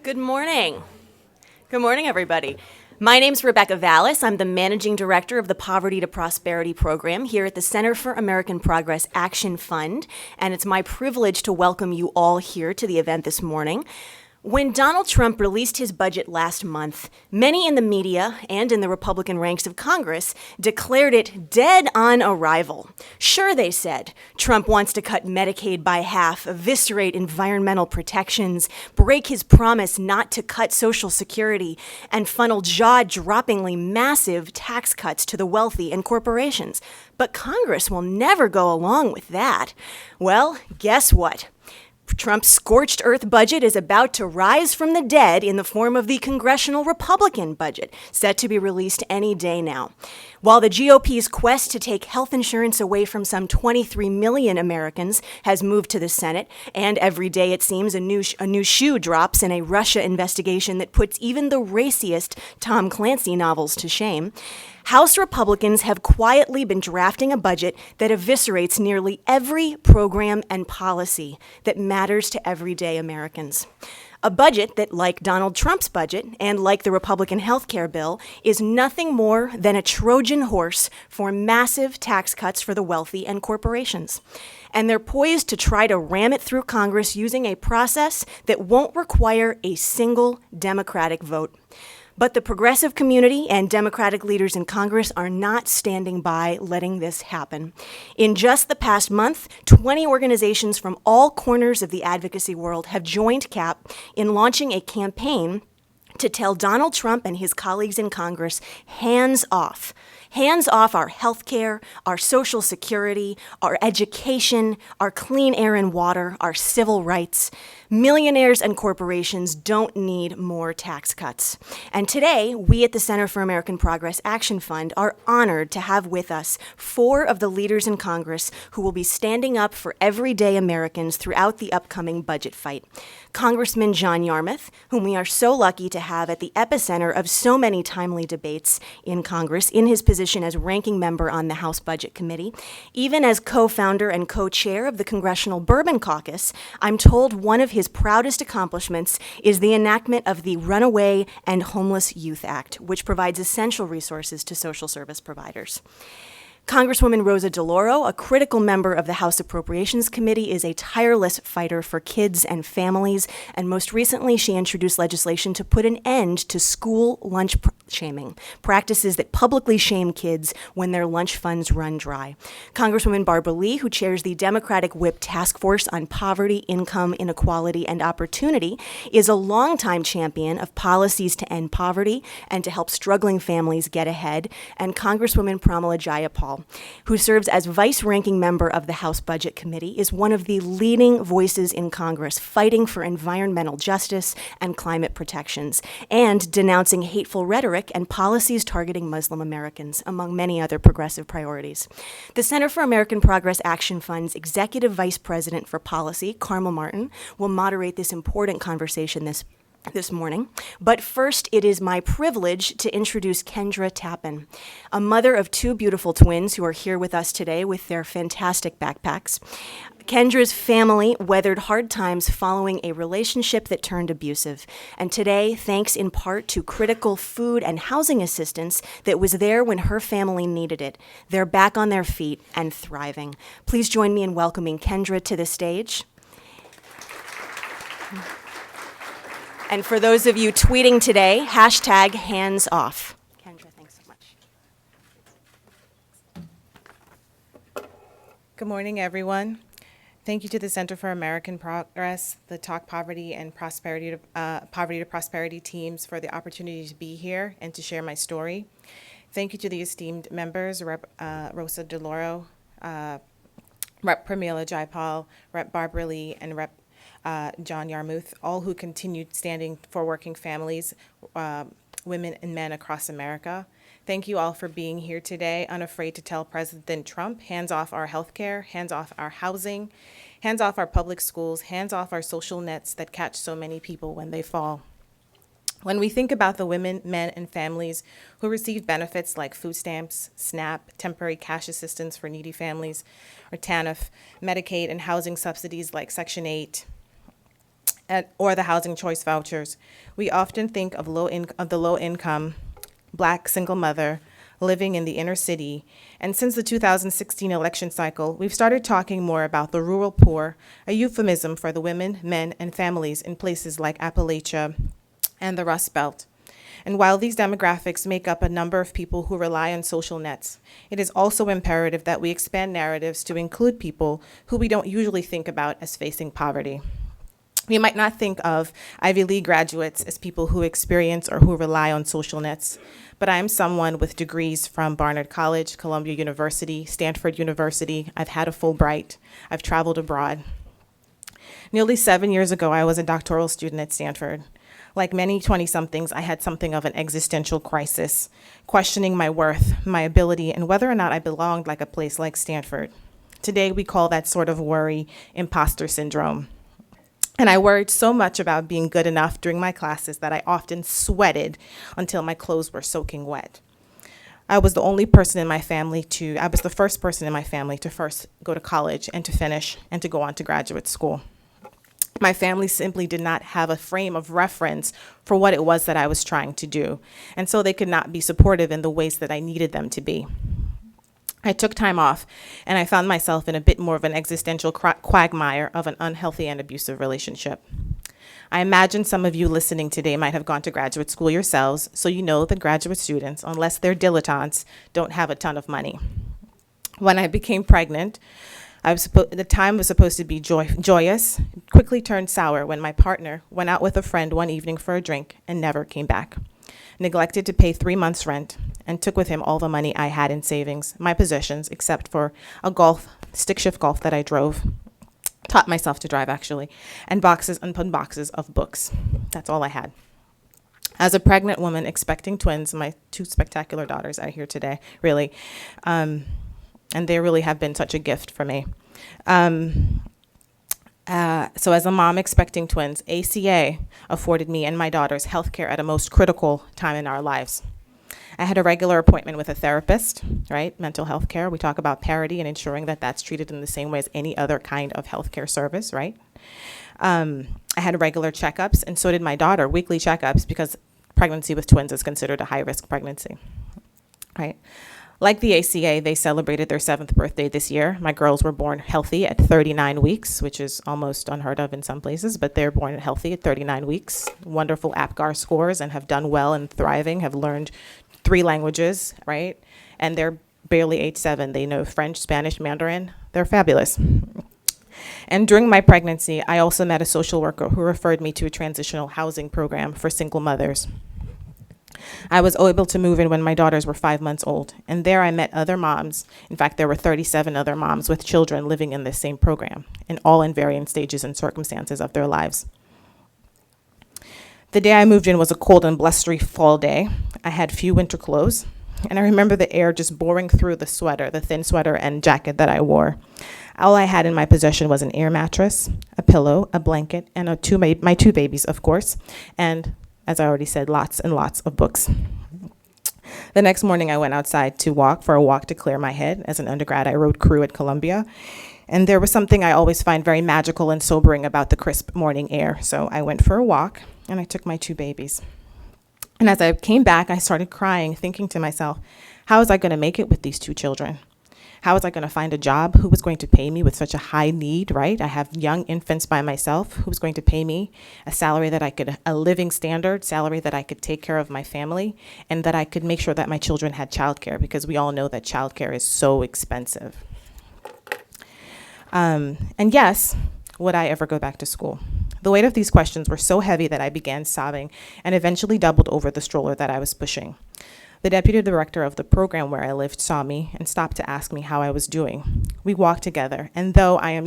Good morning. Good morning, everybody. My name's Rebecca Vallis. I'm the Managing Director of the Poverty to Prosperity program here at the Center for American Progress Action Fund, and it's my privilege to welcome you all here to the event this morning. When Donald Trump released his budget last month, many in the media and in the Republican ranks of Congress declared it dead on arrival. Sure, they said, Trump wants to cut Medicaid by half, eviscerate environmental protections, break his promise not to cut Social Security, and funnel jaw-droppingly massive tax cuts to the wealthy and corporations. But Congress will never go along with that. Well, guess what? Trump's scorched earth budget is about to rise from the dead in the form of the Congressional Republican budget, set to be released any day now. While the GOP's quest to take health insurance away from some 23 million Americans has moved to the Senate, and every day it seems a new shoe drops in a Russia investigation that puts even the raciest Tom Clancy novels to shame, House Republicans have quietly been drafting a budget that eviscerates nearly every program and policy that matters to everyday Americans. A budget that, like Donald Trump's budget and like the Republican health care bill, is nothing more than a Trojan horse for massive tax cuts for the wealthy and corporations. And they're poised to try to ram it through Congress using a process that won't require a single Democratic vote. But the progressive community and Democratic leaders in Congress are not standing by letting this happen. In just the past month, 20 organizations from all corners of the advocacy world have joined CAP in launching a campaign to tell Donald Trump and his colleagues in Congress, hands off. Hands off our health care, our Social Security, our education, our clean air and water, our civil rights. Millionaires and corporations don't need more tax cuts. And today, we at the Center for American Progress Action Fund are honored to have with us 4 of the leaders in Congress who will be standing up for everyday Americans throughout the upcoming budget fight. Congressman John Yarmuth, whom we are so lucky to have at the epicenter of so many timely debates in Congress in his position as ranking member on the House Budget Committee. Even as co-founder and co-chair of the Congressional Bourbon Caucus, I'm told one of his proudest accomplishments is the enactment of the Runaway and Homeless Youth Act, which provides essential resources to social service providers. Congresswoman Rosa DeLauro, a critical member of the House Appropriations Committee, is a tireless fighter for kids and families, and most recently she introduced legislation to put an end to school lunch shaming, practices that publicly shame kids when their lunch funds run dry. Congresswoman Barbara Lee, who chairs the Democratic Whip Task Force on Poverty, Income, Inequality, and Opportunity, is a longtime champion of policies to end poverty and to help struggling families get ahead, and Congresswoman Pramila Jayapal, who serves as vice-ranking member of the House Budget Committee, is one of the leading voices in Congress fighting for environmental justice and climate protections, and denouncing hateful rhetoric and policies targeting Muslim Americans, among many other progressive priorities. The Center for American Progress Action Fund's Executive Vice President for Policy, Carmel Martin, will moderate this important conversation this morning. But first, it is my privilege to introduce Kendra Tappan, a mother of 2 beautiful twins who are here with us today with their fantastic backpacks. Kendra's family weathered hard times following a relationship that turned abusive. And today, thanks in part to critical food and housing assistance that was there when her family needed it, they're back on their feet and thriving. Please join me in welcoming Kendra to the stage. And for those of you tweeting today, #HandsOff. Kendra, thanks so much. Good morning, everyone. Thank you to the Center for American Progress, the Talk Poverty and Prosperity to Prosperity teams for the opportunity to be here and to share my story. Thank you to the esteemed members, Rep. Rosa DeLauro, Rep. Pramila Jayapal, Rep. Barbara Lee, and Rep. John Yarmuth, all who continued standing for working families, women and men across America. Thank you all for being here today, unafraid to tell President Trump, hands off our health care, hands off our housing, hands off our public schools, hands off our social nets that catch so many people when they fall. When we think about the women, men, and families who received benefits like food stamps, SNAP, temporary cash assistance for needy families, or TANF, Medicaid, and housing subsidies like Section 8, or the housing choice vouchers. We often think of the low income Black single mother living in the inner city, and since the 2016 election cycle, we've started talking more about the rural poor, a euphemism for the women, men, and families in places like Appalachia and the Rust Belt. And while these demographics make up a number of people who rely on social nets, it is also imperative that we expand narratives to include people who we don't usually think about as facing poverty. We might not think of Ivy League graduates as people who experience or who rely on social nets, but I am someone with degrees from Barnard College, Columbia University, Stanford University. I've had a Fulbright. I've traveled abroad. Nearly 7 years ago, I was a doctoral student at Stanford. Like many 20-somethings, I had something of an existential crisis, questioning my worth, my ability, and whether or not I belonged like a place like Stanford. Today, we call that sort of worry imposter syndrome. And I worried so much about being good enough during my classes that I often sweated until my clothes were soaking wet. I was the first person in my family to first go to college and to finish and to go on to graduate school. My family simply did not have a frame of reference for what it was that I was trying to do, and so they could not be supportive in the ways that I needed them to be. I took time off, and I found myself in a bit more of an existential quagmire of an unhealthy and abusive relationship. I imagine some of you listening today might have gone to graduate school yourselves, so you know that graduate students, unless they're dilettantes, don't have a ton of money. When I became pregnant, the time was supposed to be joyous, quickly turned sour when my partner went out with a friend one evening for a drink and never came back, neglected to pay 3 months' rent, and took with him all the money I had in savings, my possessions, except for a stick shift golf that I drove, taught myself to drive actually, and boxes upon boxes of books. That's all I had. As a pregnant woman expecting twins, my 2 spectacular daughters are here today, really, and they really have been such a gift for me. So as a mom expecting twins, ACA afforded me and my daughters health care at a most critical time in our lives. I had a regular appointment with a therapist, right? Mental health care. We talk about parity and ensuring that that's treated in the same way as any other kind of healthcare service, right? I had regular checkups, and so did my daughter, weekly checkups, because pregnancy with twins is considered a high-risk pregnancy, right? Like the ACA, they celebrated their 7th birthday this year. My girls were born healthy at 39 weeks, which is almost unheard of in some places, but they're born healthy at 39 weeks. Wonderful APGAR scores and have done well and thriving, have learned 3 languages, right? And they're barely age 7. They know French, Spanish, Mandarin. They're fabulous. And during my pregnancy, I also met a social worker who referred me to a transitional housing program for single mothers. I was able to move in when my daughters were 5 months old, and there I met other moms. In fact, there were 37 other moms with children living in this same program, and all in varying stages and circumstances of their lives. The day I moved in was a cold and blustery fall day. I had few winter clothes, and I remember the air just boring through the sweater, the thin sweater and jacket that I wore. All I had in my possession was an air mattress, a pillow, a blanket, and my 2 babies, of course, and, as I already said, lots and lots of books. The next morning, I went outside for a walk to clear my head. As an undergrad, I rode crew at Columbia, and there was something I always find very magical and sobering about the crisp morning air. So I went for a walk, and I took my 2 babies. And as I came back, I started crying, thinking to myself, how was I going to make it with these 2 children? How was I going to find a job? Who was going to pay me with such a high need, right? I have young infants by myself. Who was going to pay me a salary a living standard salary that I could take care of my family, and that I could make sure that my children had childcare, because we all know that childcare is so expensive. And yes, would I ever go back to school? The weight of these questions were so heavy that I began sobbing and eventually doubled over the stroller that I was pushing. The deputy director of the program where I lived saw me and stopped to ask me how I was doing. We walked together, and though I am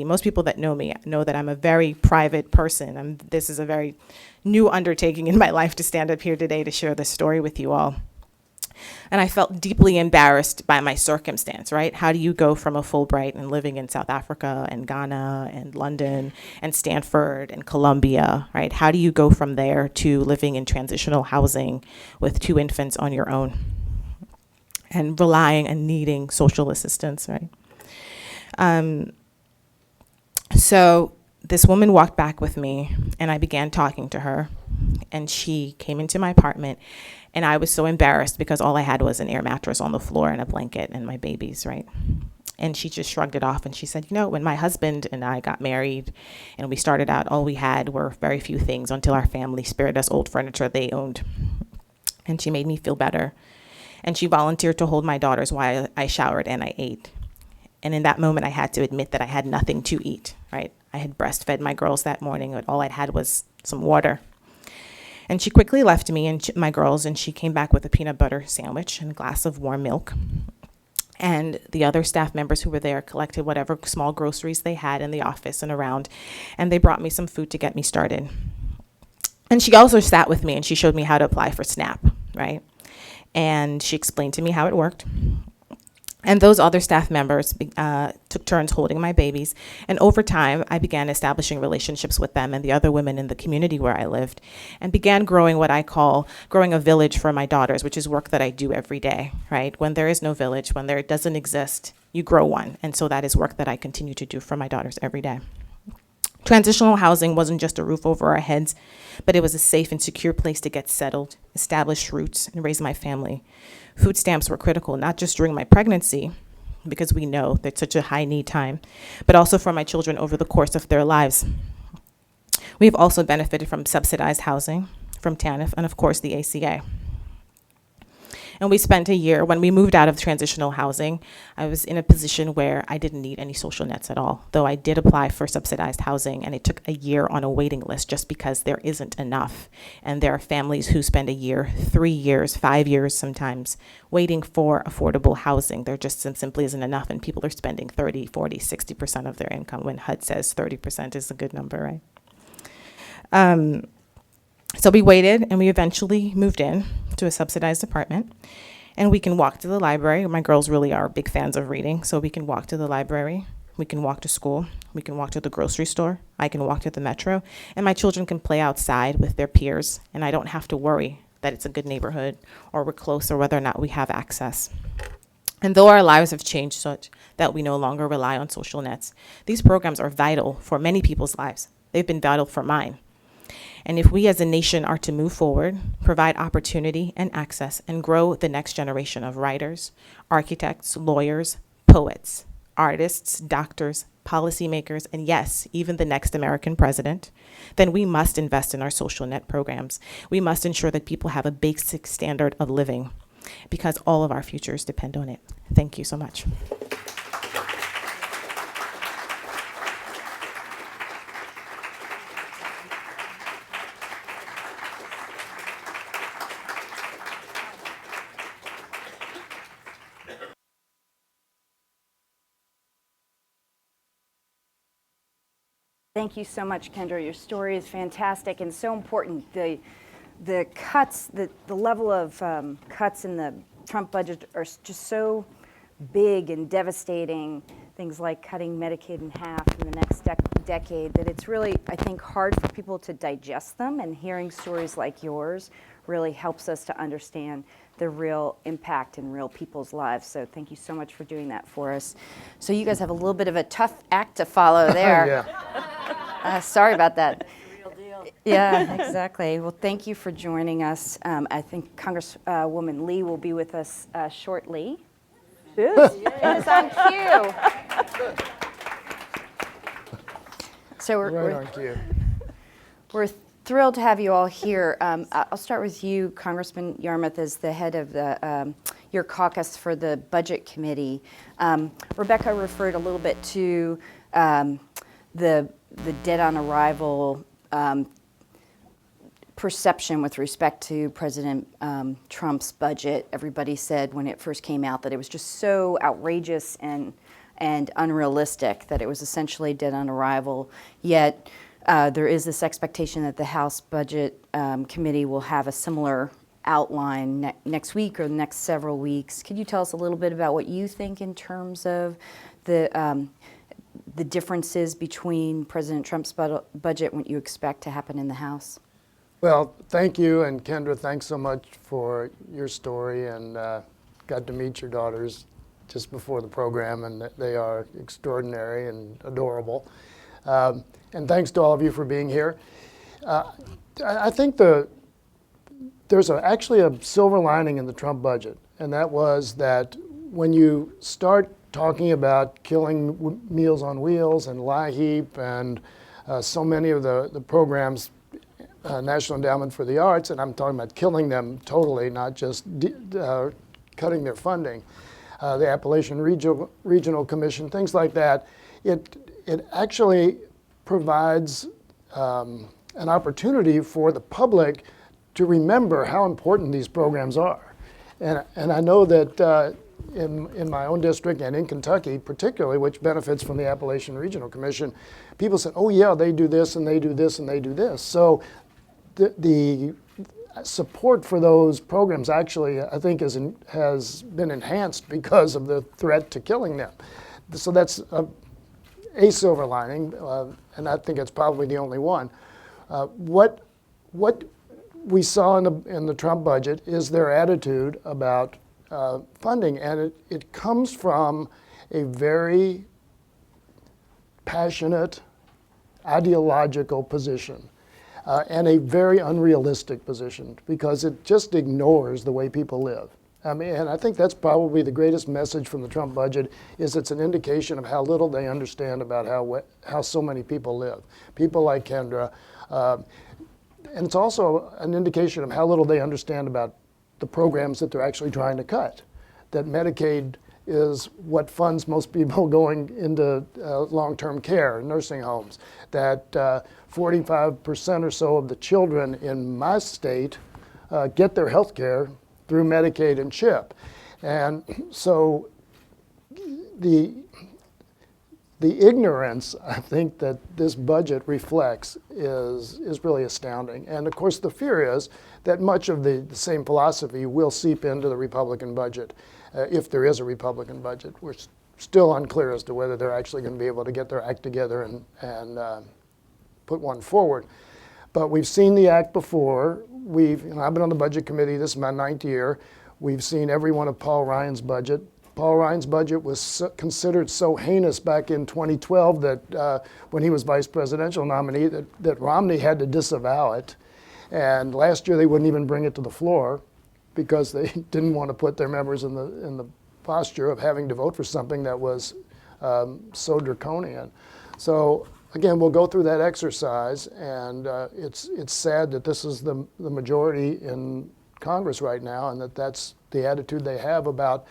most people that know me know that I'm a very private person, this is a very new undertaking in my life to stand up here today to share this story with you all. And I felt deeply embarrassed by my circumstance, right? How do you go from a Fulbright and living in South Africa and Ghana and London and Stanford and Columbia, right? How do you go from there to living in transitional housing with 2 infants on your own and relying and needing social assistance, right? So this woman walked back with me, and I began talking to her, and she came into my apartment, and I was so embarrassed because all I had was an air mattress on the floor and a blanket and my babies, right? And she just shrugged it off, and she said, when my husband and I got married and we started out, all we had were very few things until our family spared us old furniture they owned. And she made me feel better. And she volunteered to hold my daughters while I showered and I ate. And in that moment, I had to admit that I had nothing to eat, right? I had breastfed my girls that morning, but all I'd had was some water. And she quickly left me and my girls, and she came back with a peanut butter sandwich and a glass of warm milk. And the other staff members who were there collected whatever small groceries they had in the office and around, and they brought me some food to get me started. And she also sat with me, and she showed me how to apply for SNAP, right? And she explained to me how it worked. And those other staff members took turns holding my babies. And over time, I began establishing relationships with them and the other women in the community where I lived, and began growing what I call growing a village for my daughters, which is work that I do every day, right? When there is no village, when there doesn't exist, you grow one. And so that is work that I continue to do for my daughters every day. Transitional housing wasn't just a roof over our heads, but it was a safe and secure place to get settled, establish roots, and raise my family. Food stamps were critical, not just during my pregnancy, because we know that's such a high need time, but also for my children over the course of their lives. We've also benefited from subsidized housing, from TANF, and of course the ACA. And we spent a year, when we moved out of transitional housing, I was in a position where I didn't need any social nets at all, though I did apply for subsidized housing, and it took a year on a waiting list just because there isn't enough. And there are families who spend a year, 3 years, 5 years sometimes, waiting for affordable housing. There just simply isn't enough, and people are spending 30, 40, 60% of their income when HUD says 30% is a good number, right? So we waited, and we eventually moved in to a subsidized apartment, and we can walk to the library. My girls really are big fans of reading, so we can walk to the library, we can walk to school, we can walk to the grocery store, I can walk to the metro, and my children can play outside with their peers, and I don't have to worry that it's a good neighborhood or we're close or whether or not we have access. And though our lives have changed such that we no longer rely on social nets, these programs are vital for many people's lives. They've been vital for mine. And if we as a nation are to move forward, provide opportunity and access, and grow the next generation of writers, architects, lawyers, poets, artists, doctors, policymakers, and yes, even the next American president, then we must invest in our social net programs. We must ensure that people have a basic standard of living, because all of our futures depend on it. Thank you so much. Thank you so much, Kendra. Your story is fantastic and so important. The cuts, the level of cuts in the Trump budget are just so big and devastating. Things like cutting Medicaid in half in the next decade, that it's really, I think, hard for people to digest them. And hearing stories like yours really helps us to understand the real impact in real people's lives. So thank you so much for doing that for us. So you guys have a little bit of a tough act to follow there. Yeah. Sorry about that. Yeah, exactly. Well, thank you for joining us. I think Congresswoman Lee will be with us shortly. It's on cue. So we're thrilled to have you all here. I'll start with you, Congressman Yarmuth, as the head of your caucus for the Budget Committee. Rebecca referred a little bit to the dead on arrival perception with respect to President Trump's budget. Everybody said when it first came out that it was just so outrageous and unrealistic, that it was essentially dead on arrival. Yet there is this expectation that the House Budget Committee will have a similar outline next week or the next several weeks. Could you tell us a little bit about what you think in terms of the differences between President Trump's budget and what you expect to happen in the House? Well, thank you, and Kendra, thanks so much for your story, and got to meet your daughters just before the program, and they are extraordinary and adorable. And thanks to all of you for being here. I think there's actually a silver lining in the Trump budget, and that was that when you start talking about killing Meals on Wheels and LIHEAP and so many of the programs, National Endowment for the Arts, and I'm talking about killing them totally, not just cutting their funding, the Appalachian Regional Commission, things like that, it actually provides an opportunity for the public to remember how important these programs are. And I know that in my own district and in Kentucky particularly, which benefits from the Appalachian Regional Commission, people said, oh yeah, they do this and they do this and they do this. So the support for those programs actually, I think, has been enhanced because of the threat to killing them. So that's a silver lining, and I think it's probably the only one. What we saw in the Trump budget is their attitude about funding, and it comes from a very passionate, ideological position, and a very unrealistic position, because it just ignores the way people live. I mean, and I think that's probably the greatest message from the Trump budget, is it's an indication of how little they understand about how so many people live. People like Kendra, and it's also an indication of how little they understand about the programs that they're actually trying to cut. That Medicaid is what funds most people going into long-term care, nursing homes. That 45% or so of the children in my state get their health care through Medicaid and CHIP. And so the ignorance, I think, that this budget reflects is really astounding. And of course, the fear is that much of the same philosophy will seep into the Republican budget, if there is a Republican budget. We're still unclear as to whether they're actually going to be able to get their act together and put one forward. But we've seen the act before. I've been on the budget committee, this is my 9th year. We've seen every one of Paul Ryan's budget. Paul Ryan's budget was considered so heinous back in 2012 that when he was vice presidential nominee, that Romney had to disavow it. And last year they wouldn't even bring it to the floor because they didn't want to put their members in the posture of having to vote for something that was so draconian. So again, we'll go through that exercise, and it's sad that this is the majority in Congress right now, and that's the attitude they have about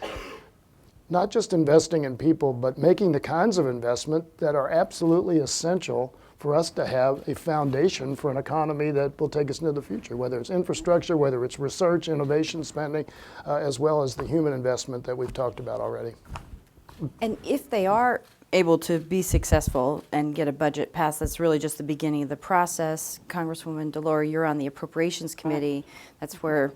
not just investing in people, but making the kinds of investment that are absolutely essential for us to have a foundation for an economy that will take us into the future, whether it's infrastructure, whether it's research, innovation spending, as well as the human investment that we've talked about already. And if they are able to be successful and get a budget passed, that's really just the beginning of the process. Congresswoman DeLore, you're on the Appropriations Committee. That's where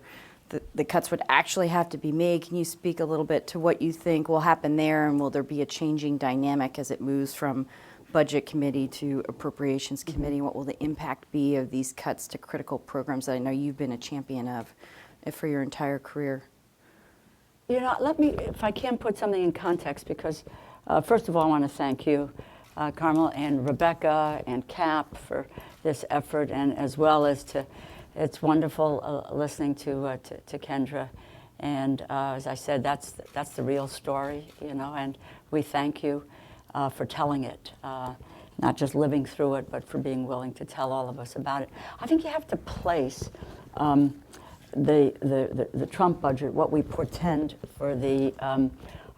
the cuts would actually have to be made. Can you speak a little bit to what you think will happen there, and will there be a changing dynamic as it moves from Budget Committee to Appropriations Committee? What will the impact be of these cuts to critical programs that I know you've been a champion of for your entire career? You know, let me, if I can, put something in context, because first of all, I want to thank you, Carmel, and Rebecca and Cap for this effort, and as well as it's wonderful listening to Kendra. And as I said, that's the real story, you know, and we thank you for telling it, not just living through it, but for being willing to tell all of us about it. I think you have to place the Trump budget, what we portend for the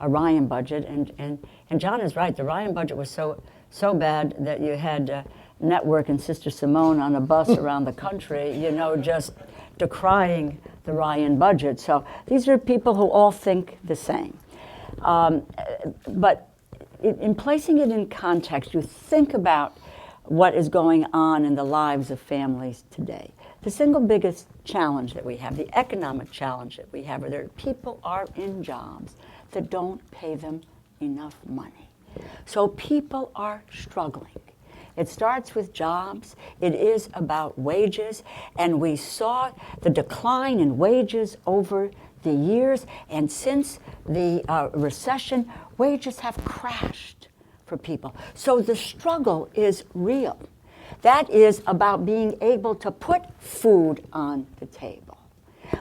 Ryan budget, and John is right. The Ryan budget was so bad that you had Network and Sister Simone on a bus around the country, you know, just decrying the Ryan budget. So these are people who all think the same. But in placing it in context, you think about what is going on in the lives of families today. The single biggest challenge that we have, the economic challenge that we have, are that people are in jobs that don't pay them enough money. So people are struggling. It starts with jobs. It is about wages. And we saw the decline in wages over the years. And since the recession, wages have crashed for people. So the struggle is real. That is about being able to put food on the table.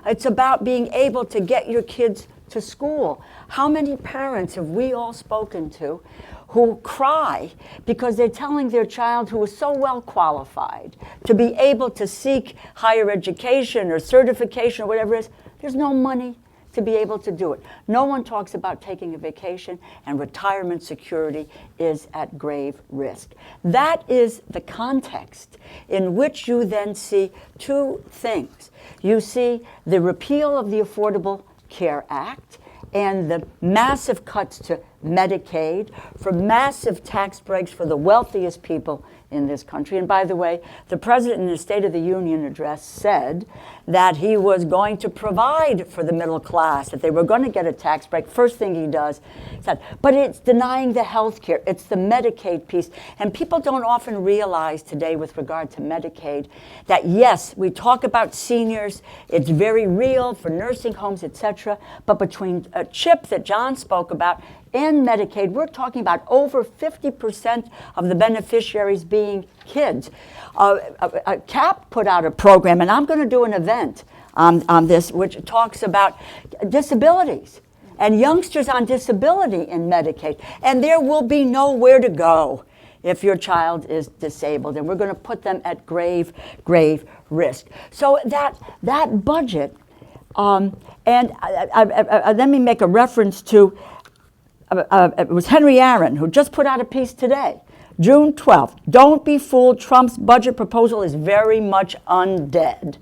It's about being able to get your kids to school. How many parents have we all spoken to who cry because they're telling their child who is so well qualified to be able to seek higher education or certification or whatever it is, there's no money to be able to do it. No one talks about taking a vacation, and retirement security is at grave risk. That is the context in which you then see two things. You see the repeal of the Affordable Care Act and the massive cuts to Medicaid for massive tax breaks for the wealthiest people in this country. And by the way, the president in his State of the Union address said that he was going to provide for the middle class, that they were going to get a tax break. First thing he does, said, but it's denying the health care. It's the Medicaid piece. And people don't often realize today with regard to Medicaid that yes, we talk about seniors, it's very real for nursing homes, etc. But between a CHIP that John spoke about and Medicaid, we're talking about over 50% of the beneficiaries being kids. CAP put out a program, and I'm going to do an event on this, which talks about disabilities and youngsters on disability in Medicaid. And there will be nowhere to go if your child is disabled, and we're going to put them at grave, grave risk. So that budget, and let me make a reference to it was Henry Aaron who just put out a piece today, June 12th. Don't be fooled. Trump's budget proposal is very much undead.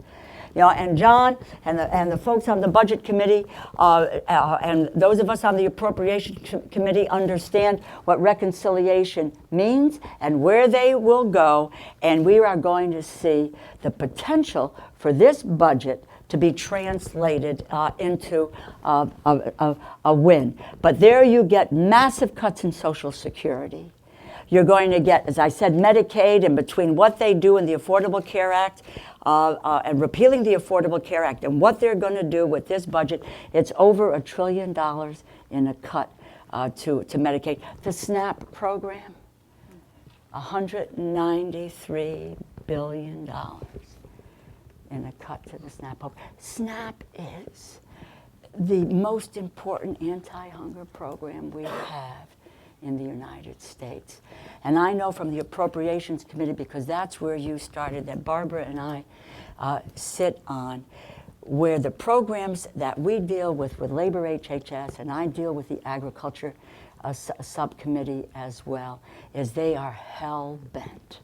You know, and John and the folks on the budget committee and those of us on the appropriation committee understand what reconciliation means and where they will go. And we are going to see the potential for this budget to be translated into a win. But there you get massive cuts in Social Security. You're going to get, as I said, Medicaid, and between what they do in the Affordable Care Act and repealing the Affordable Care Act and what they're going to do with this budget, it's over $1 trillion in a cut to Medicaid. The SNAP program, $193 billion. In a cut to the SNAP program. SNAP is the most important anti-hunger program we have in the United States. And I know from the Appropriations Committee, because that's where you started, that Barbara and I sit on, where the programs that we deal with Labor HHS, and I deal with the Agriculture Subcommittee as well, is they are hell-bent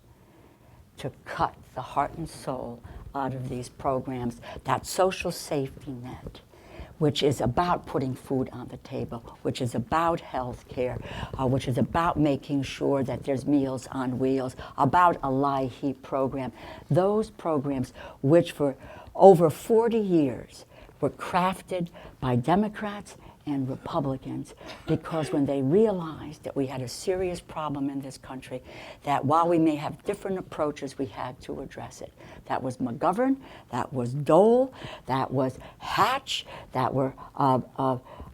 to cut the heart and soul out of these programs, that social safety net, which is about putting food on the table, which is about health care, which is about making sure that there's meals on wheels, about a LIHEAP program. Those programs, which for over 40 years were crafted by Democrats and Republicans, because when they realized that we had a serious problem in this country, that while we may have different approaches, we had to address it. That was McGovern, that was Dole, that was Hatch, that were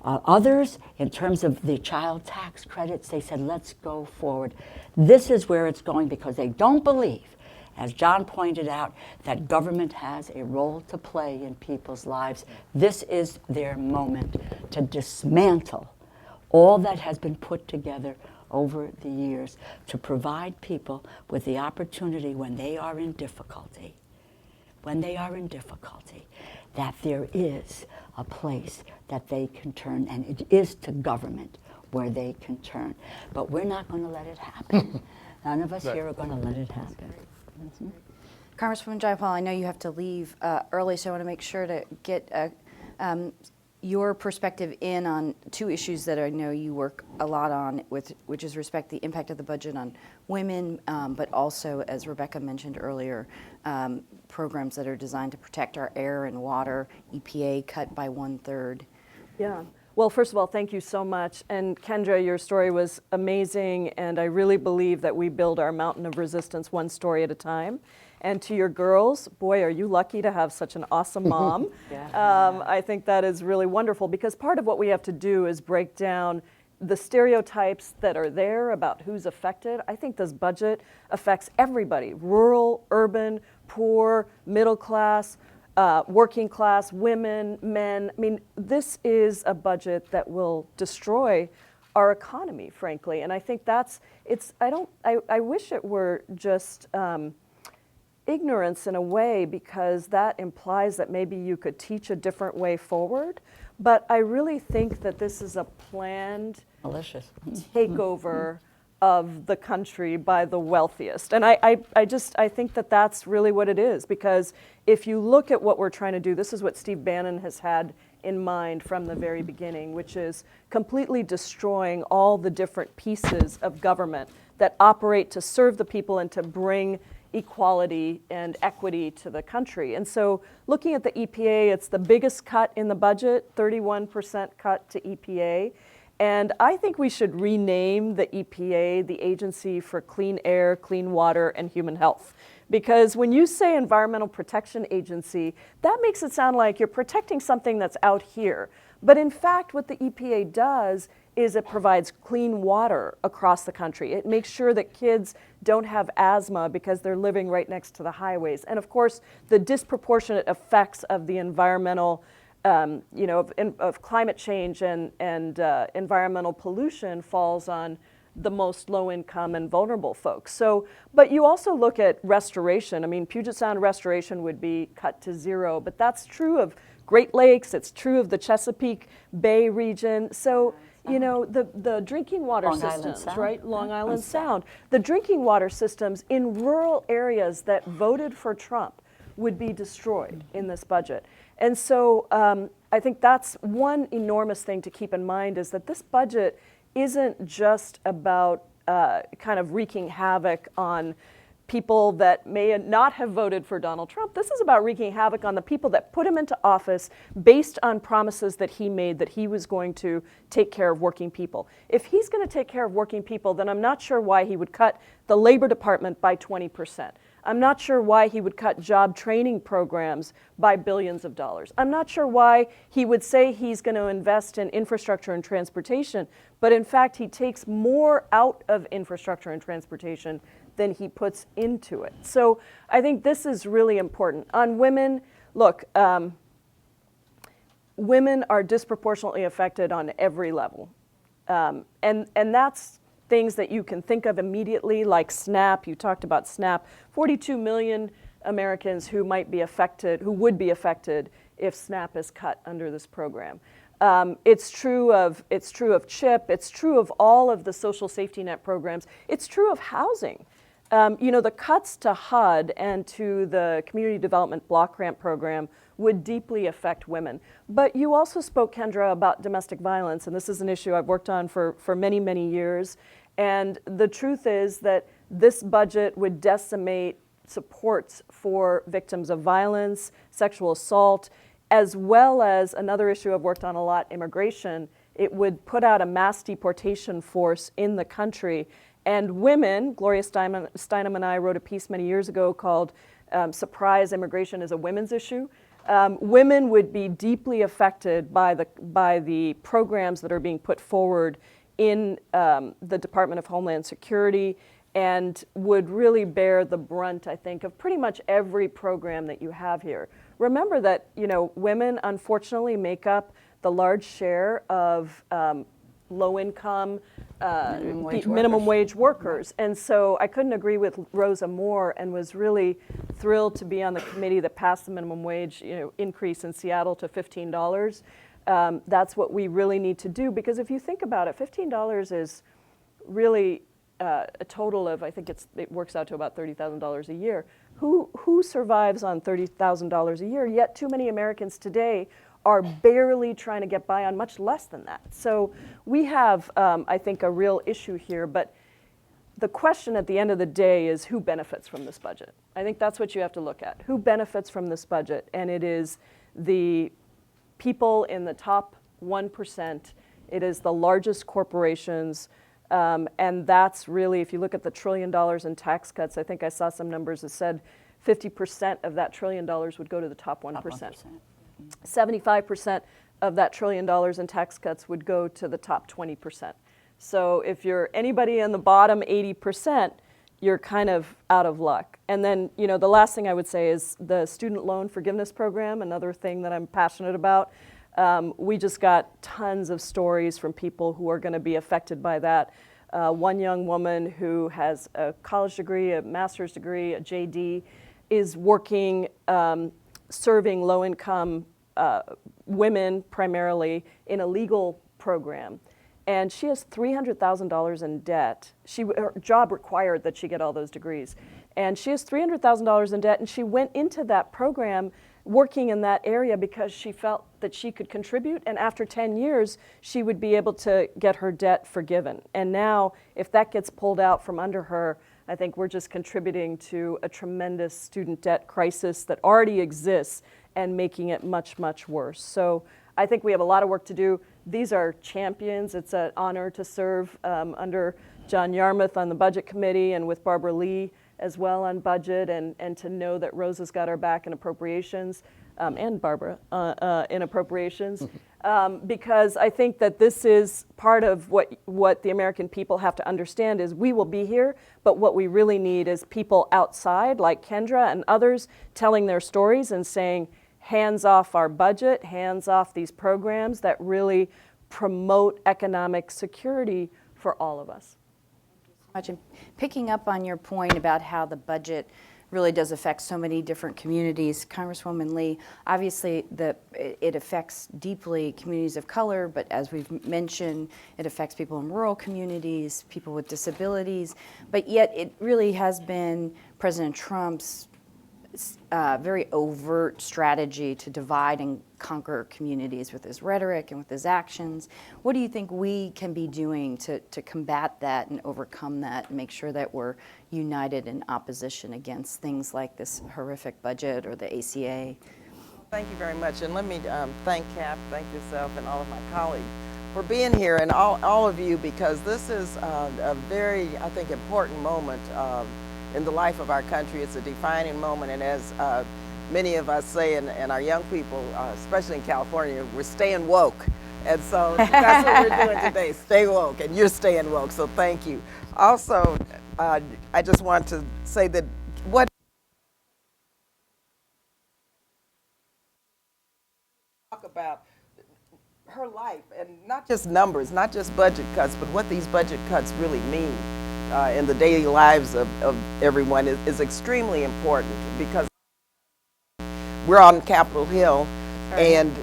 others in terms of the child tax credits. They said, let's go forward. This is where it's going, because they don't believe, as John pointed out, that government has a role to play in people's lives. This is their moment to dismantle all that has been put together over the years to provide people with the opportunity when they are in difficulty, that there is a place that they can turn, and it is to government where they can turn. But we're not going to let it happen. None of us here are going to let it happen. Mm-hmm. Congresswoman Jayapal, I know you have to leave early, so I want to make sure to get your perspective in on two issues that I know you work a lot on, which is the impact of the budget on women, but also, as Rebecca mentioned earlier, programs that are designed to protect our air and water, EPA cut by 1/3. Yeah. Well, first of all, thank you so much. And Kendra, your story was amazing, and I really believe that we build our mountain of resistance one story at a time. And to your girls, boy, are you lucky to have such an awesome mom. Yeah. I think that is really wonderful, because part of what we have to do is break down the stereotypes that are there about who's affected, I think this budget affects everybody, rural, urban, poor, middle class, working class, women, men. I mean, this is a budget that will destroy our economy, frankly. And I think I wish it were just ignorance in a way, because that implies that maybe you could teach a different way forward. But I really think that this is a planned Malicious. takeover of the country by the wealthiest. And I think that that's really what it is, because if you look at what we're trying to do, this is what Steve Bannon has had in mind from the very beginning, which is completely destroying all the different pieces of government that operate to serve the people and to bring equality and equity to the country. And so looking at the EPA, it's the biggest cut in the budget, 31% cut to EPA. And I think we should rename the EPA the Agency for Clean Air, Clean Water, and Human Health. Because when you say Environmental Protection Agency, that makes it sound like you're protecting something that's out here. But in fact, what the EPA does is it provides clean water across the country. It makes sure that kids don't have asthma because they're living right next to the highways. And of course, the disproportionate effects of the environmental, of climate change and environmental pollution falls on the most low-income and vulnerable folks. So, but you also look at restoration. I mean, Puget Sound restoration would be cut to zero, but that's true of Great Lakes, it's true of the Chesapeake Bay region. So, you know, the drinking water Long Island systems, Sound. right? Long Island Sound. The drinking water systems in rural areas that voted for Trump would be destroyed in this budget. And so I think that's one enormous thing to keep in mind, is that this budget isn't just about kind of wreaking havoc on people that may not have voted for Donald Trump. This is about wreaking havoc on the people that put him into office based on promises that he made that he was going to take care of working people. If he's going to take care of working people, then I'm not sure why he would cut the Labor Department by 20%. I'm not sure why he would cut job training programs by billions of dollars. I'm not sure why he would say he's going to invest in infrastructure and transportation, but in fact he takes more out of infrastructure and transportation than he puts into it. So I think this is really important. On women, look, women are disproportionately affected on every level. And that's things that you can think of immediately, like SNAP. You talked about SNAP. 42 million Americans who might be affected, who would be affected if SNAP is cut under this program. It's true of CHIP. It's true of all of the social safety net programs. It's true of housing. The cuts to HUD and to the Community Development Block Grant Program would deeply affect women. But you also spoke, Kendra, about domestic violence, and this is an issue I've worked on for many, many years. And the truth is that this budget would decimate supports for victims of violence, sexual assault, as well as another issue I've worked on a lot, immigration. It would put out a mass deportation force in the country. And women, Gloria Steinem and I wrote a piece many years ago called Surprise Immigration is a Women's Issue. Women would be deeply affected by the programs that are being put forward in the Department of Homeland Security, and would really bear the brunt, I think, of pretty much every program that you have here. Remember that, women unfortunately make up the large share of low-income minimum wage workers. And so I couldn't agree with Rosa more, and was really thrilled to be on the committee that passed the minimum wage increase in Seattle to $15. That's what we really need to do, because if you think about it, $15 is really a total of, I think it works out to about $30,000 a year. Who survives on $30,000 a year? Yet too many Americans today are barely trying to get by on much less than that. So we have, I think, a real issue here. But the question at the end of the day is who benefits from this budget? I think that's what you have to look at. Who benefits from this budget? And it is the people in the top 1%. It is the largest corporations. And that's really, if you look at the $1 trillion in tax cuts, I think I saw some numbers that said 50% of that $1 trillion would go to the top 1%. 75% of that $1 trillion in tax cuts would go to the top 20%. So if you're anybody in the bottom 80%, you're kind of out of luck. And then, you know, the last thing I would say is the student loan forgiveness program, another thing that I'm passionate about. We just got tons of stories from people who are going to be affected by that. One young woman who has a college degree, a master's degree, a JD, is working, serving low-income women primarily in a legal program. And she has $300,000 in debt. Her job required that she get all those degrees. And she has $300,000 in debt, and she went into that program working in that area because she felt that she could contribute, and after 10 years, she would be able to get her debt forgiven. And now, if that gets pulled out from under her, I think we're just contributing to a tremendous student debt crisis that already exists and making it much, much worse. So I think we have a lot of work to do. These are champions. It's an honor to serve under John Yarmouth on the Budget Committee and with Barbara Lee as well on budget, and to know that Rosa's got our back in appropriations, and Barbara in appropriations, because I think that this is part of what the American people have to understand is we will be here, but what we really need is people outside like Kendra and others telling their stories and saying, hands off our budget, hands off these programs that really promote economic security for all of us. Much. And picking up on your point about how the budget really does affect so many different communities, Congresswoman Lee, obviously it affects deeply communities of color, but as we've mentioned, it affects people in rural communities, people with disabilities, but yet it really has been President Trump's very overt strategy to divide and conquer communities with his rhetoric and with his actions. What do you think we can be doing to combat that and overcome that and make sure that we're united in opposition against things like this horrific budget or the ACA? Thank you very much, and let me thank Cap, thank yourself, and all of my colleagues for being here, and all of you, because this is a very, I think, important moment in the life of our country. It's a defining moment, and as many of us say, and our young people, especially in California, we're staying woke. And so that's what we're doing today, stay woke, and you're staying woke, so thank you. Also, I just want to say that what talk about her life, and not just numbers, not just budget cuts, but what these budget cuts really mean in the daily lives of everyone is extremely important, because we're on Capitol Hill. Sorry. And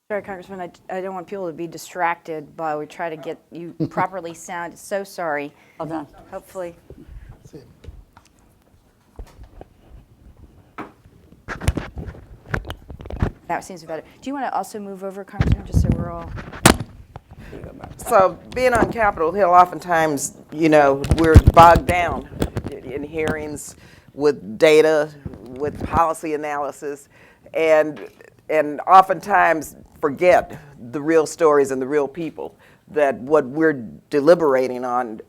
sorry, Congressman, I don't want people to be distracted while we try to get you properly sounded. So sorry. Well done. Hopefully. That seems better. Do you want to also move over, Congressman, just so we're all... So being on Capitol Hill, oftentimes, you know, we're bogged down in hearings with data, with policy analysis, and oftentimes forget the real stories and the real people, that what we're deliberating on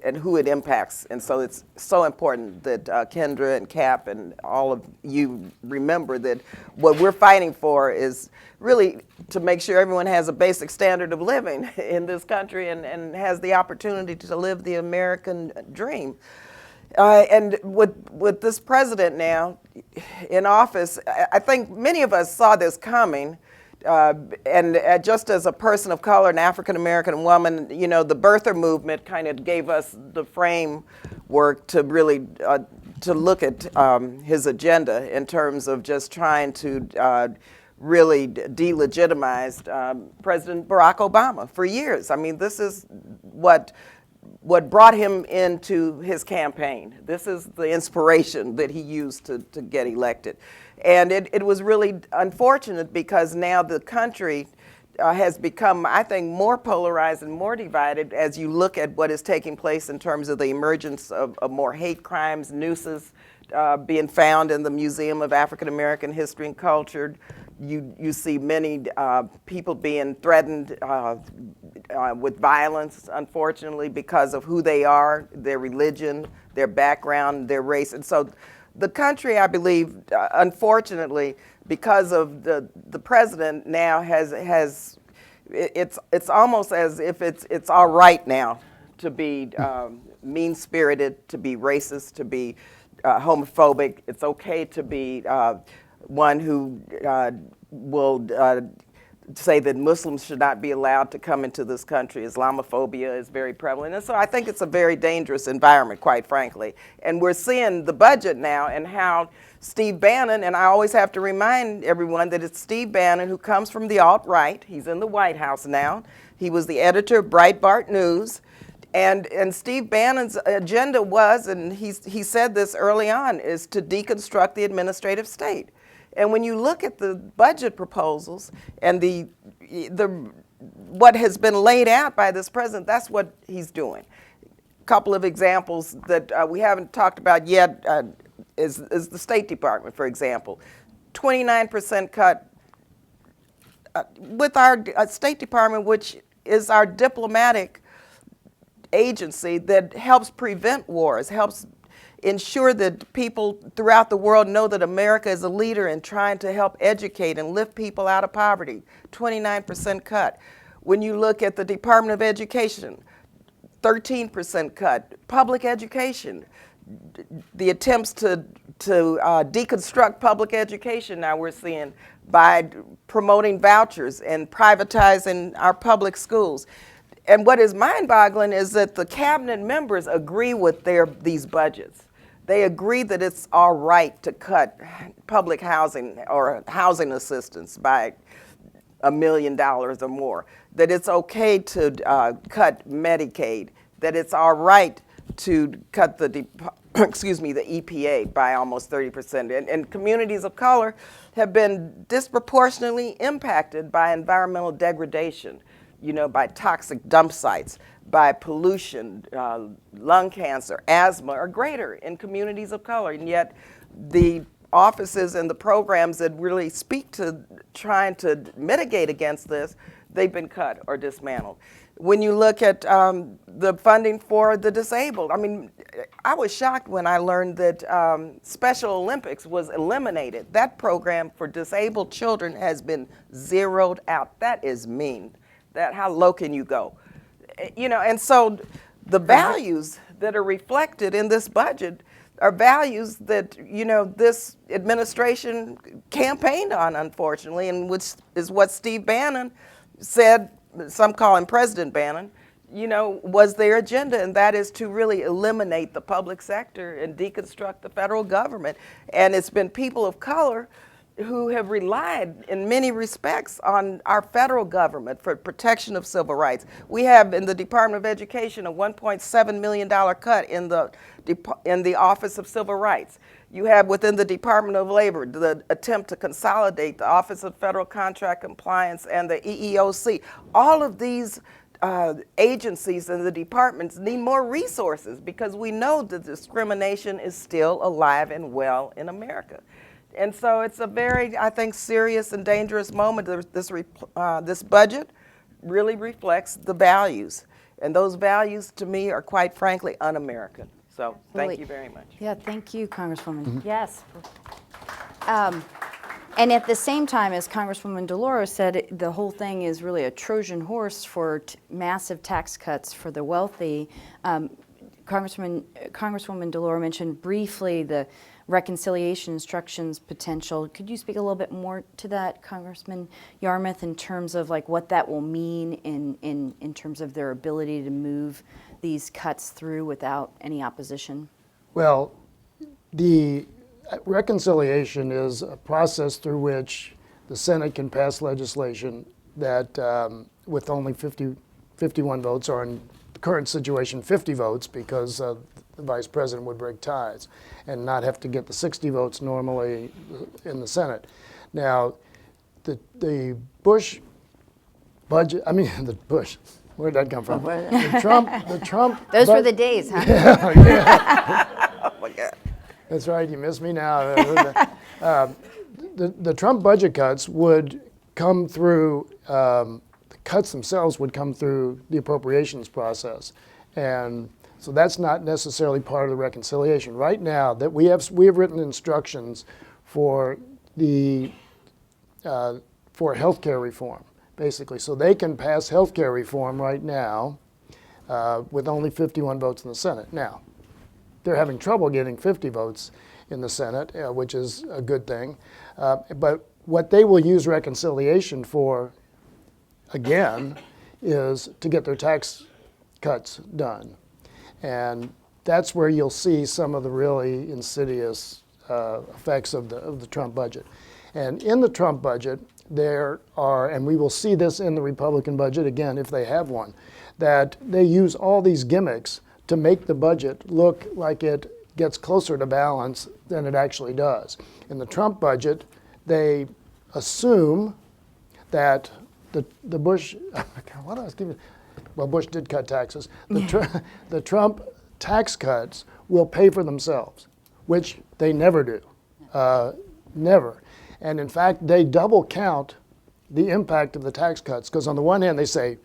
and who it impacts. And so it's so important that Kendra and Cap and all of you remember that what we're fighting for is really to make sure everyone has a basic standard of living in this country and has the opportunity to live the American dream. And with this president now in office, I think many of us saw this coming. And just as a person of color, an African-American woman, you know, the birther movement kind of gave us the framework to really to look at his agenda in terms of just trying to really delegitimize President Barack Obama for years. I mean, this is what brought him into his campaign. This is the inspiration that he used to get elected. And it was really unfortunate because now the country has become, I think, more polarized and more divided as you look at what is taking place in terms of the emergence of more hate crimes, nooses being found in the Museum of African American History and Culture. You see many people being threatened with violence, unfortunately, because of who they are, their religion, their background, their race. And so the country, I believe, unfortunately, because of the president now has it's almost as if it's all right now to be mean-spirited, to be racist, to be homophobic. It's okay to be one who will say that Muslims should not be allowed to come into this country. Islamophobia is very prevalent. And so I think it's a very dangerous environment, quite frankly. And we're seeing the budget now and how Steve Bannon, and I always have to remind everyone that it's Steve Bannon who comes from the alt-right. He's in the White House now. He was the editor of Breitbart News. And Steve Bannon's agenda was, and he said this early on, is to deconstruct the administrative state. And when you look at the budget proposals and what has been laid out by this president, that's what he's doing. A couple of examples that we haven't talked about yet is the State Department, for example. 29% cut with our State Department, which is our diplomatic agency that helps prevent wars, helps ensure that people throughout the world know that America is a leader in trying to help educate and lift people out of poverty. 29% cut. When you look at the Department of Education, 13% cut. Public education, the attempts to deconstruct public education now we're seeing by promoting vouchers and privatizing our public schools. And what is mind-boggling is that the cabinet members agree with these budgets. They agree that it's all right to cut public housing or housing assistance by $1 million or more, that it's okay to cut Medicaid, that it's all right to cut the EPA by almost 30%. And communities of color have been disproportionately impacted by environmental degradation, by toxic dump sites, by pollution, lung cancer, asthma are greater in communities of color. And yet the offices and the programs that really speak to trying to mitigate against this, they've been cut or dismantled. When you look at the funding for the disabled, I mean, I was shocked when I learned that Special Olympics was eliminated. That program for disabled children has been zeroed out. That is mean. How low can you go? And so the values that are reflected in this budget are values that, this administration campaigned on, unfortunately, and which is what Steve Bannon said, some call him President Bannon, was their agenda, and that is to really eliminate the public sector and deconstruct the federal government. And it's been people of color who have relied in many respects on our federal government for protection of civil rights. We have in the Department of Education a $1.7 million cut in the Office of Civil Rights. You have within the Department of Labor the attempt to consolidate the Office of Federal Contract Compliance and the EEOC. All of these agencies and the departments need more resources because we know that discrimination is still alive and well in America. And so it's a very, I think, serious and dangerous moment. This budget really reflects the values. And those values, to me, are quite frankly un-American. So thank you very much. Yeah, thank you, Congresswoman. Yes. And at the same time, as Congresswoman Delores said, the whole thing is really a Trojan horse for massive tax cuts for the wealthy. Congresswoman Delores mentioned briefly the reconciliation instructions potential. Could you speak a little bit more to that, Congressman Yarmuth, in terms of what that will mean in terms of their ability to move these cuts through without any opposition? Well, the reconciliation is a process through which the Senate can pass legislation that with only 51 votes, or in the current situation 50 votes, because the vice president would break ties and not have to get the 60 votes normally in the Senate. Now, the Bush budget, the Bush, where did that come from? The Trump. Those were the days, huh? Oh my God. That's right, you missed me now. The Trump budget cuts would come through, the cuts themselves would come through the appropriations process. And so that's not necessarily part of the reconciliation. Right now, that we have written instructions for healthcare reform, basically. So they can pass health care reform right now with only 51 votes in the Senate. Now, they're having trouble getting 50 votes in the Senate, which is a good thing. But what they will use reconciliation for, again, is to get their tax cuts done. And that's where you'll see some of the really insidious effects of the Trump budget. And in the Trump budget, there are, and we will see this in the Republican budget again if they have one, that they use all these gimmicks to make the budget look like it gets closer to balance than it actually does. In the Trump budget, they assume that the Bush, what else? Well, Bush did cut taxes. The Trump tax cuts will pay for themselves, which they never do, never. And in fact, they double count the impact of the tax cuts, because on the one hand, they say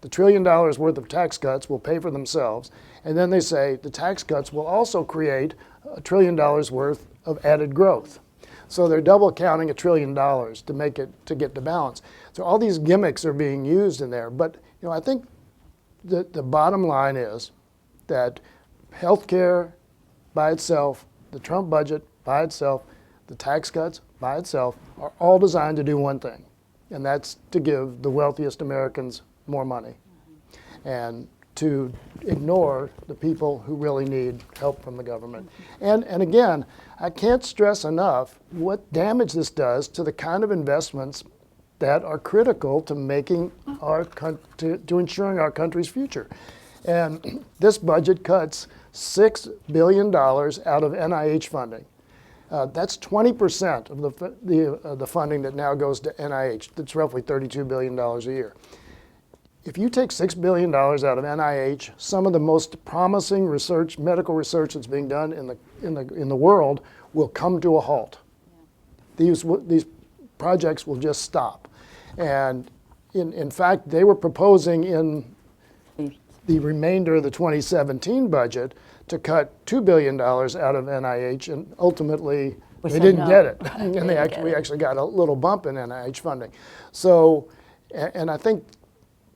the $1 trillion worth of tax cuts will pay for themselves, and then they say the tax cuts will also create $1 trillion worth of added growth. So they're double counting $1 trillion to get to balance. So all these gimmicks are being used in there. But I think the bottom line is that health care by itself, the Trump budget by itself, the tax cuts by itself are all designed to do one thing, and that's to give the wealthiest Americans more money and to ignore the people who really need help from the government. And again, I can't stress enough what damage this does to the kind of investments that are critical to making to ensuring our country's future. And this budget cuts $6 billion out of NIH funding. That's 20% of the funding that now goes to NIH. That's roughly $32 billion a year. If you take $6 billion out of NIH, some of the most promising research, medical research that's being done in the world will come to a halt. Yeah. These projects will just stop. And in fact, they were proposing in the remainder of the 2017 budget to cut $2 billion out of NIH, and ultimately they didn't get it. And we actually got a little bump in NIH funding. So, and I think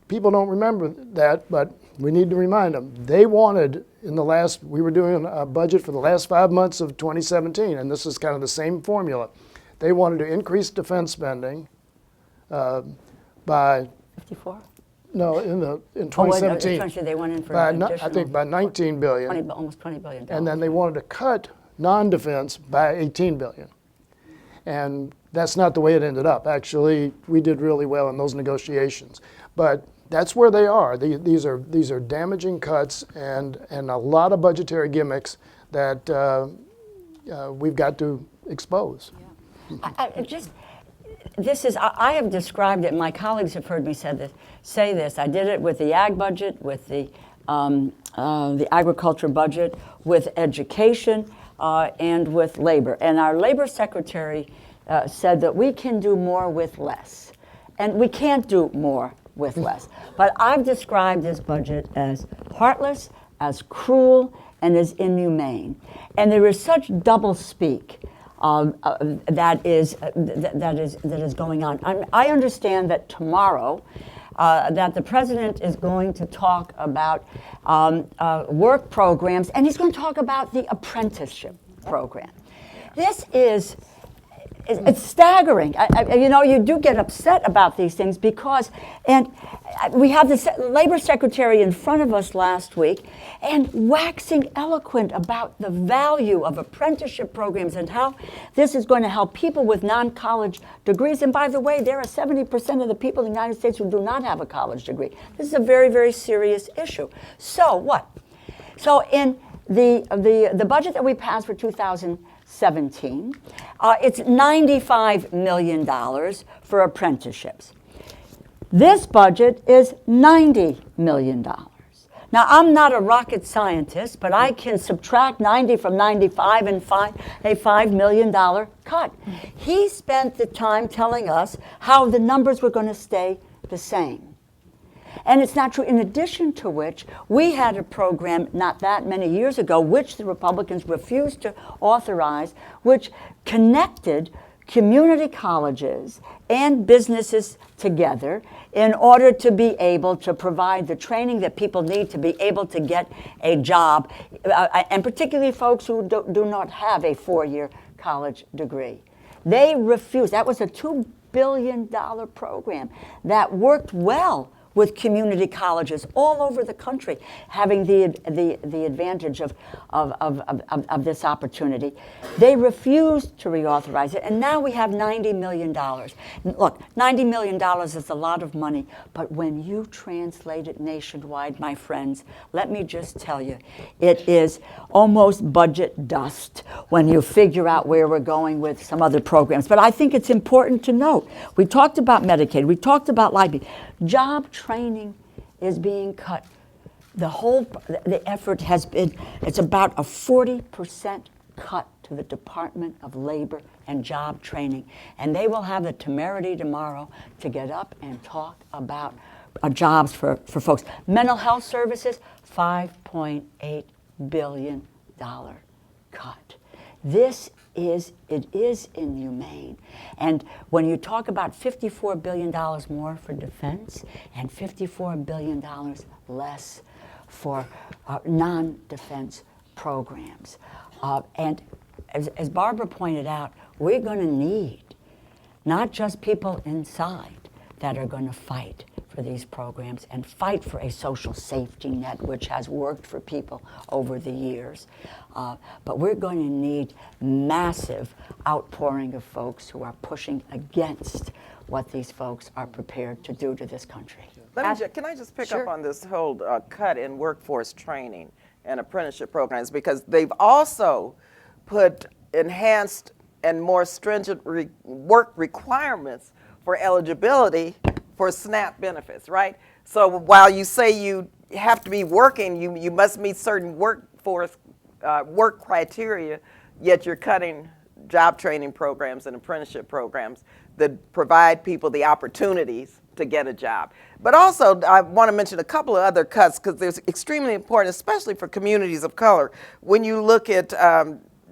people don't remember that, but we need to remind them. They wanted, we were doing a budget for the last 5 months of 2017, and this is kind of the same formula. They wanted to increase defense spending by 54? No, in 2017. Oh, they went in for I think by 19 billion. Almost $20 billion. And then they wanted to cut non-defense by 18 billion. And that's not the way it ended up. Actually, we did really well in those negotiations. But that's where they are. These are damaging cuts and a lot of budgetary gimmicks that we've got to expose. Yeah. I have described it, my colleagues have heard me say this. I did it with the ag budget, with the agriculture budget, with education, and with labor. And our labor secretary said that we can do more with less. And we can't do more with less. But I've described this budget as heartless, as cruel, and as inhumane. And there is such doublespeak that is going on. I understand that tomorrow that the president is going to talk about work programs, and he's going to talk about the apprenticeship program. This is it's staggering. You do get upset about these things because, and we have the labor secretary in front of us last week and waxing eloquent about the value of apprenticeship programs and how this is going to help people with non-college degrees. And by the way, there are 70% of the people in the United States who do not have a college degree. This is a very, very serious issue. So what? So in the budget that we passed for 2017, it's $95 million for apprenticeships. This budget is $90 million. Now, I'm not a rocket scientist, but I can subtract 90 from 95 and find a $5 million cut. He spent the time telling us how the numbers were going to stay the same. And it's not true. In addition to which, we had a program not that many years ago, which the Republicans refused to authorize, which connected community colleges and businesses together in order to be able to provide the training that people need to be able to get a job, and particularly folks who do not have a 4-year college degree. They refused. That was a $2 billion program that worked well with community colleges all over the country, having the advantage of this opportunity. They refused to reauthorize it, and now we have $90 million. Look, $90 million is a lot of money, but when you translate it nationwide, my friends, let me just tell you, it is almost budget dust when you figure out where we're going with some other programs. But I think it's important to note, we talked about Medicaid, we talked about LIBE. Job training is being cut. The effort has been, it's about a 40% cut to the Department of Labor and Job Training. And they will have the temerity tomorrow to get up and talk about jobs for folks. Mental health services, $5.8 billion cut. It is inhumane. And when you talk about $54 billion more for defense and $54 billion less for non-defense programs. And as Barbara pointed out, we're going to need not just people inside that are going to fight for these programs and fight for a social safety net, which has worked for people over the years. But we're going to need massive outpouring of folks who are pushing against what these folks are prepared to do to this country. Can I just pick up on this whole cut in workforce training and apprenticeship programs, because they've also put enhanced and more stringent work requirements for eligibility for SNAP benefits, right? So while you say you have to be working, you must meet certain work criteria, yet you're cutting job training programs and apprenticeship programs that provide people the opportunities to get a job. But also, I want to mention a couple of other cuts because they're extremely important, especially for communities of color. When you look at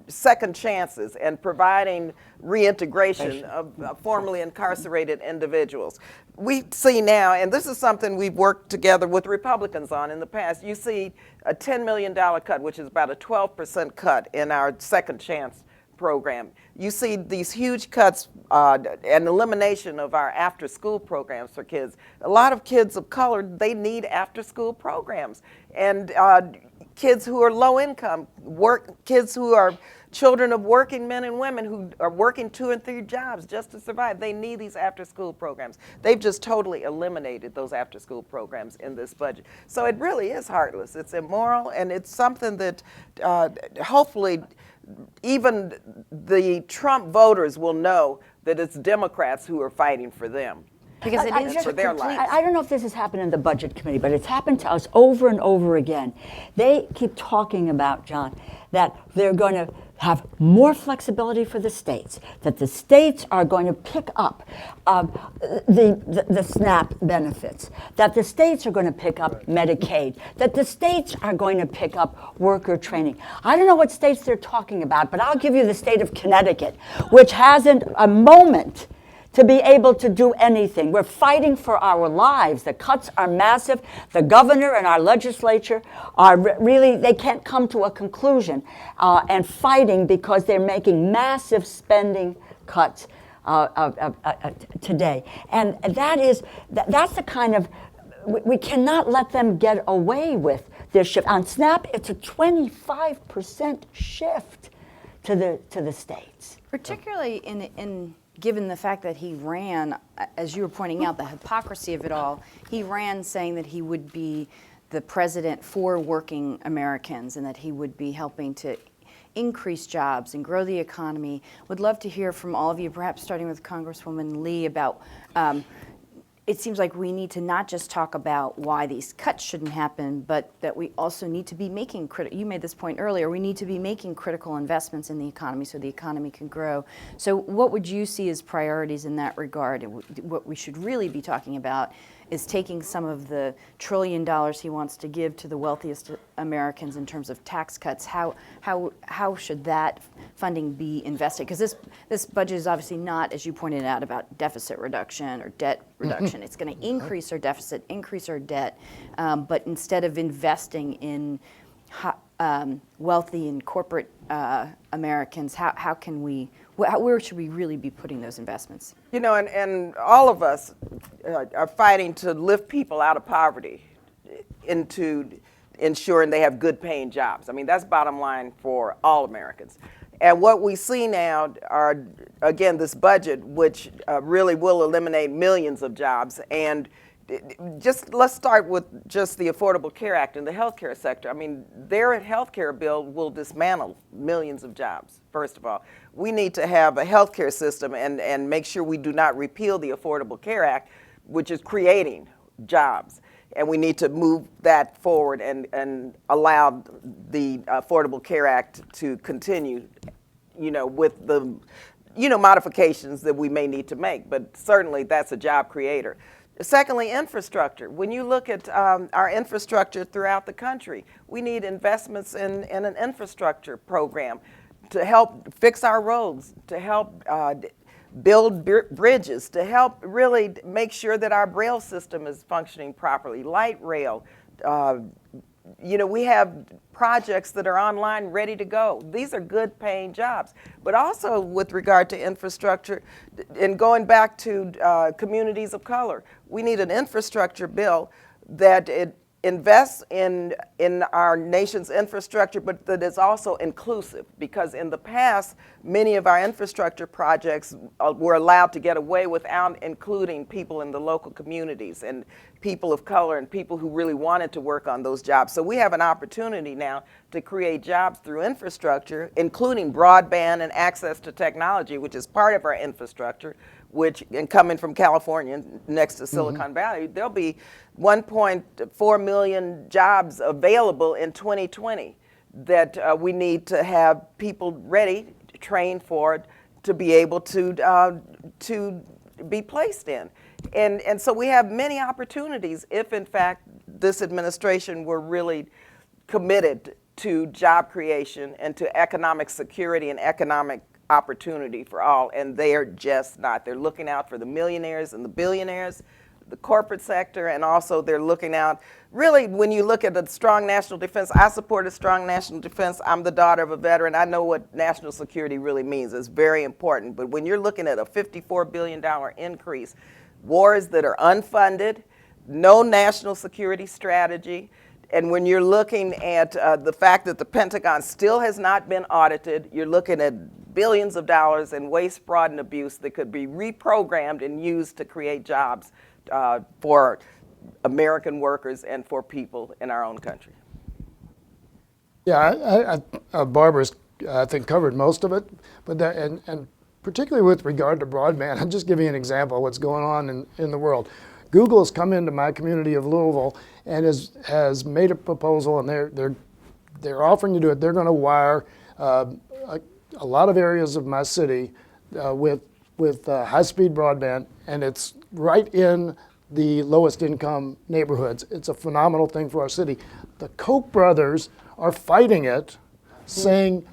second chances and providing reintegration of formerly incarcerated individuals. We see now, and this is something we've worked together with Republicans on in the past, you see a $10 million cut, which is about a 12% cut in our second chance program. You see these huge cuts and elimination of our after-school programs for kids. A lot of kids of color, they need after-school programs. And kids who are low income, kids who are children of working men and women who are working 2 and 3 jobs just to survive, they need these after-school programs. They've just totally eliminated those after-school programs in this budget. So it really is heartless. It's immoral, and it's something that hopefully even the Trump voters will know that it's Democrats who are fighting for them. Because it is for their lives. I don't know if this has happened in the Budget Committee, but it's happened to us over and over again. They keep talking about, John, that they're going to have more flexibility for the states, that the states are going to pick up the SNAP benefits, that the states are going to pick up Medicaid, that the states are going to pick up worker training. I don't know what states they're talking about, but I'll give you the state of Connecticut, which hasn't a moment to be able to do anything. We're fighting for our lives. The cuts are massive. The governor and our legislature are really, they can't come to a conclusion and fighting because they're making massive spending cuts today. And that's the kind of, we cannot let them get away with this shift. On SNAP, it's a 25% shift to the states. Particularly in given the fact that he ran, as you were pointing out, the hypocrisy of it all, he ran saying that he would be the president for working Americans and that he would be helping to increase jobs and grow the economy. Would love to hear from all of you, perhaps starting with Congresswoman Lee, about it seems like we need to not just talk about why these cuts shouldn't happen, but that we also need to be making you made this point earlier, we need to be making critical investments in the economy so the economy can grow. So what would you see as priorities in that regard? What we should really be talking about is taking some of the $1 trillion he wants to give to the wealthiest Americans in terms of tax cuts. How should that funding be invested? Because this budget is obviously not, as you pointed out, about deficit reduction or debt reduction. It's going to increase our deficit, increase our debt, but instead of investing in wealthy and corporate Americans, how can we, where should we really be putting those investments? You know, and all of us are fighting to lift people out of poverty into ensuring they have good paying jobs. I mean, that's bottom line for all Americans. And what we see now are, again, this budget, which really will eliminate millions of jobs. And just let's start with just the Affordable Care Act and the healthcare sector. I mean, their healthcare bill will dismantle millions of jobs, first of all. We need to have a healthcare system and make sure we do not repeal the Affordable Care Act, which is creating jobs. And we need to move that forward and allow the Affordable Care Act to continue, you know, with the, you know, modifications that we may need to make. But certainly that's a job creator. Secondly, infrastructure. When you look at our infrastructure throughout the country, we need investments in an infrastructure program to help fix our roads, to help build bridges, to help really make sure that our rail system is functioning properly, light rail. You know, we have projects that are online ready to go. These are good paying jobs. But also with regard to infrastructure, and going back to communities of color, we need an infrastructure bill that it invests in our nation's infrastructure, but that is also inclusive, because in the past, many of our infrastructure projects were allowed to get away without including people in the local communities and people of color and people who really wanted to work on those jobs. So we have an opportunity now to create jobs through infrastructure, including broadband and access to technology, which is part of our infrastructure, which, and coming from California next to Silicon Valley, there'll be 1.4 million jobs available in 2020 that we need to have people ready, trained for, to be able to be placed in. And so we have many opportunities if, in fact, this administration were really committed to job creation and to economic security and economic opportunity for all, and they are just not. They're looking out for the millionaires and the billionaires, the corporate sector, and also they're looking out, really, when you look at a strong national defense, I support a strong national defense. I'm the daughter of a veteran. I know what national security really means. It's very important. But when you're looking at a $54 billion increase, wars that are unfunded, no national security strategy, and when you're looking at the fact that the Pentagon still has not been audited, you're looking at billions of dollars in waste, fraud, and abuse that could be reprogrammed and used to create jobs for American workers and for people in our own country. Yeah, Barbara's, I think, covered most of it, but that, and particularly with regard to broadband, I'm just giving you an example of what's going on in the world. Google has come into my community of Louisville and has made a proposal, and they're offering to do it. They're going to wire a lot of areas of my city with high-speed broadband, and it's right in the lowest income neighborhoods. It's a phenomenal thing for our city. The Koch brothers are fighting it, saying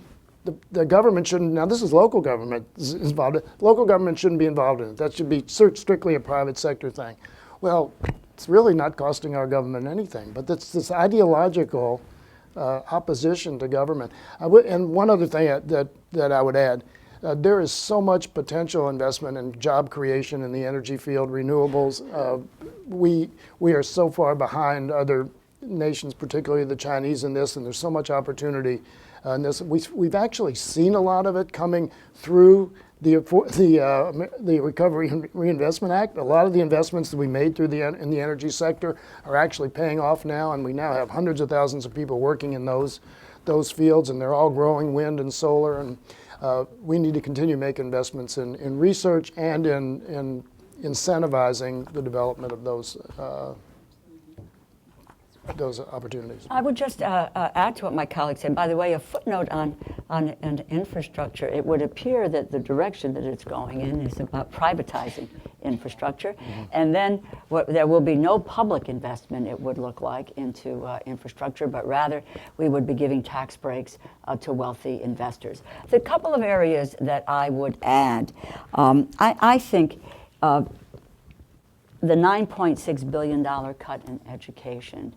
the government shouldn't, now this is local government is involved, local government shouldn't be involved in it. That should be strictly a private sector thing. Well, it's really not costing our government anything, but it's this ideological opposition to government. And one other thing that I would add, there is so much potential investment in job creation in the energy field, renewables. We are so far behind other nations, particularly the Chinese, in this, and there's so much opportunity in this. We've actually seen a lot of it coming through the Recovery and Reinvestment Act. A lot of the investments that we made in the energy sector are actually paying off now, and we now have hundreds of thousands of people working in those fields, and they're all growing, wind and solar. And we need to continue to make investments in research and in incentivizing the development of those those opportunities. I would just add to what my colleague said. By the way, a footnote on infrastructure. It would appear that the direction that it's going in is about privatizing infrastructure, and then there will be no public investment, it would look like, into infrastructure, but rather we would be giving tax breaks to wealthy investors. The couple of areas that I would add, I think the $9.6 billion cut in education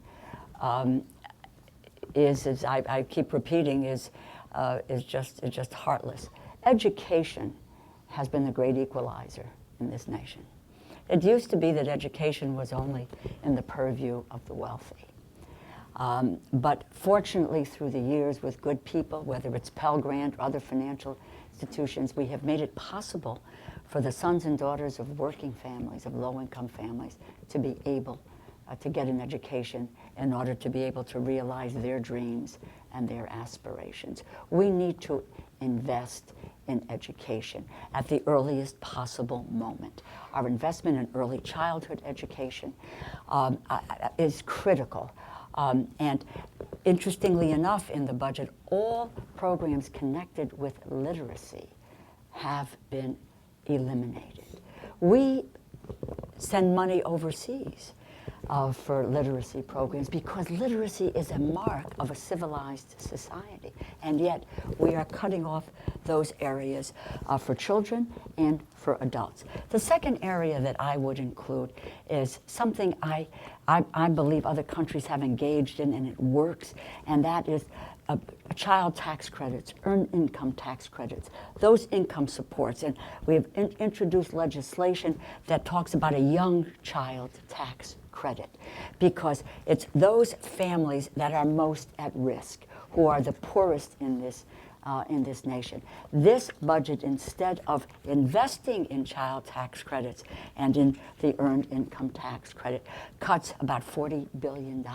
is, as I keep repeating, is just heartless. Education has been the great equalizer in this nation. It used to be that education was only in the purview of the wealthy. But fortunately, through the years, with good people, whether it's Pell Grant or other financial institutions, we have made it possible for the sons and daughters of working families, of low-income families, to be able to get an education in order to be able to realize their dreams and their aspirations. We need to invest in education at the earliest possible moment. Our investment in early childhood education is critical. And interestingly enough, in the budget, all programs connected with literacy have been eliminated. We send money overseas for literacy programs because literacy is a mark of a civilized society, and yet we are cutting off those areas for children and for adults. The second area that I would include is something I believe other countries have engaged in, and it works, and that is child tax credits, earned income tax credits, those income supports. And we have introduced legislation that talks about a young child tax credit, because it's those families that are most at risk, who are the poorest in this nation. This budget, instead of investing in child tax credits and in the earned income tax credit, cuts about $40 billion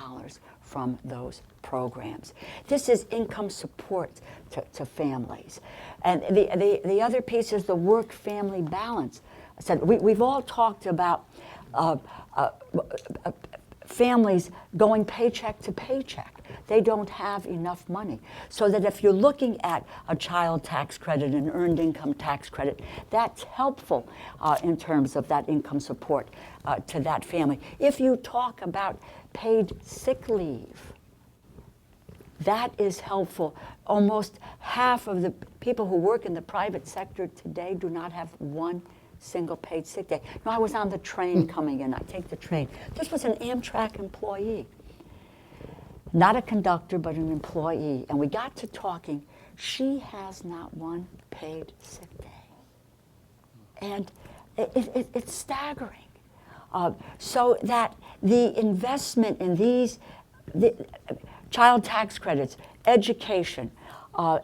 from those programs. This is income support to families. And the other piece is the work-family balance. So we've all talked about families going paycheck to paycheck. They don't have enough money. So that if you're looking at a child tax credit, an earned income tax credit, that's helpful in terms of that income support to that family. If you talk about paid sick leave, that is helpful. Almost half of the people who work in the private sector today do not have one single paid sick day. I was on the train coming in. I take the train. This was an Amtrak employee. Not a conductor, but an employee. And we got to talking. She has not one paid sick day. And it's staggering. So that the investment in the child tax credits, education,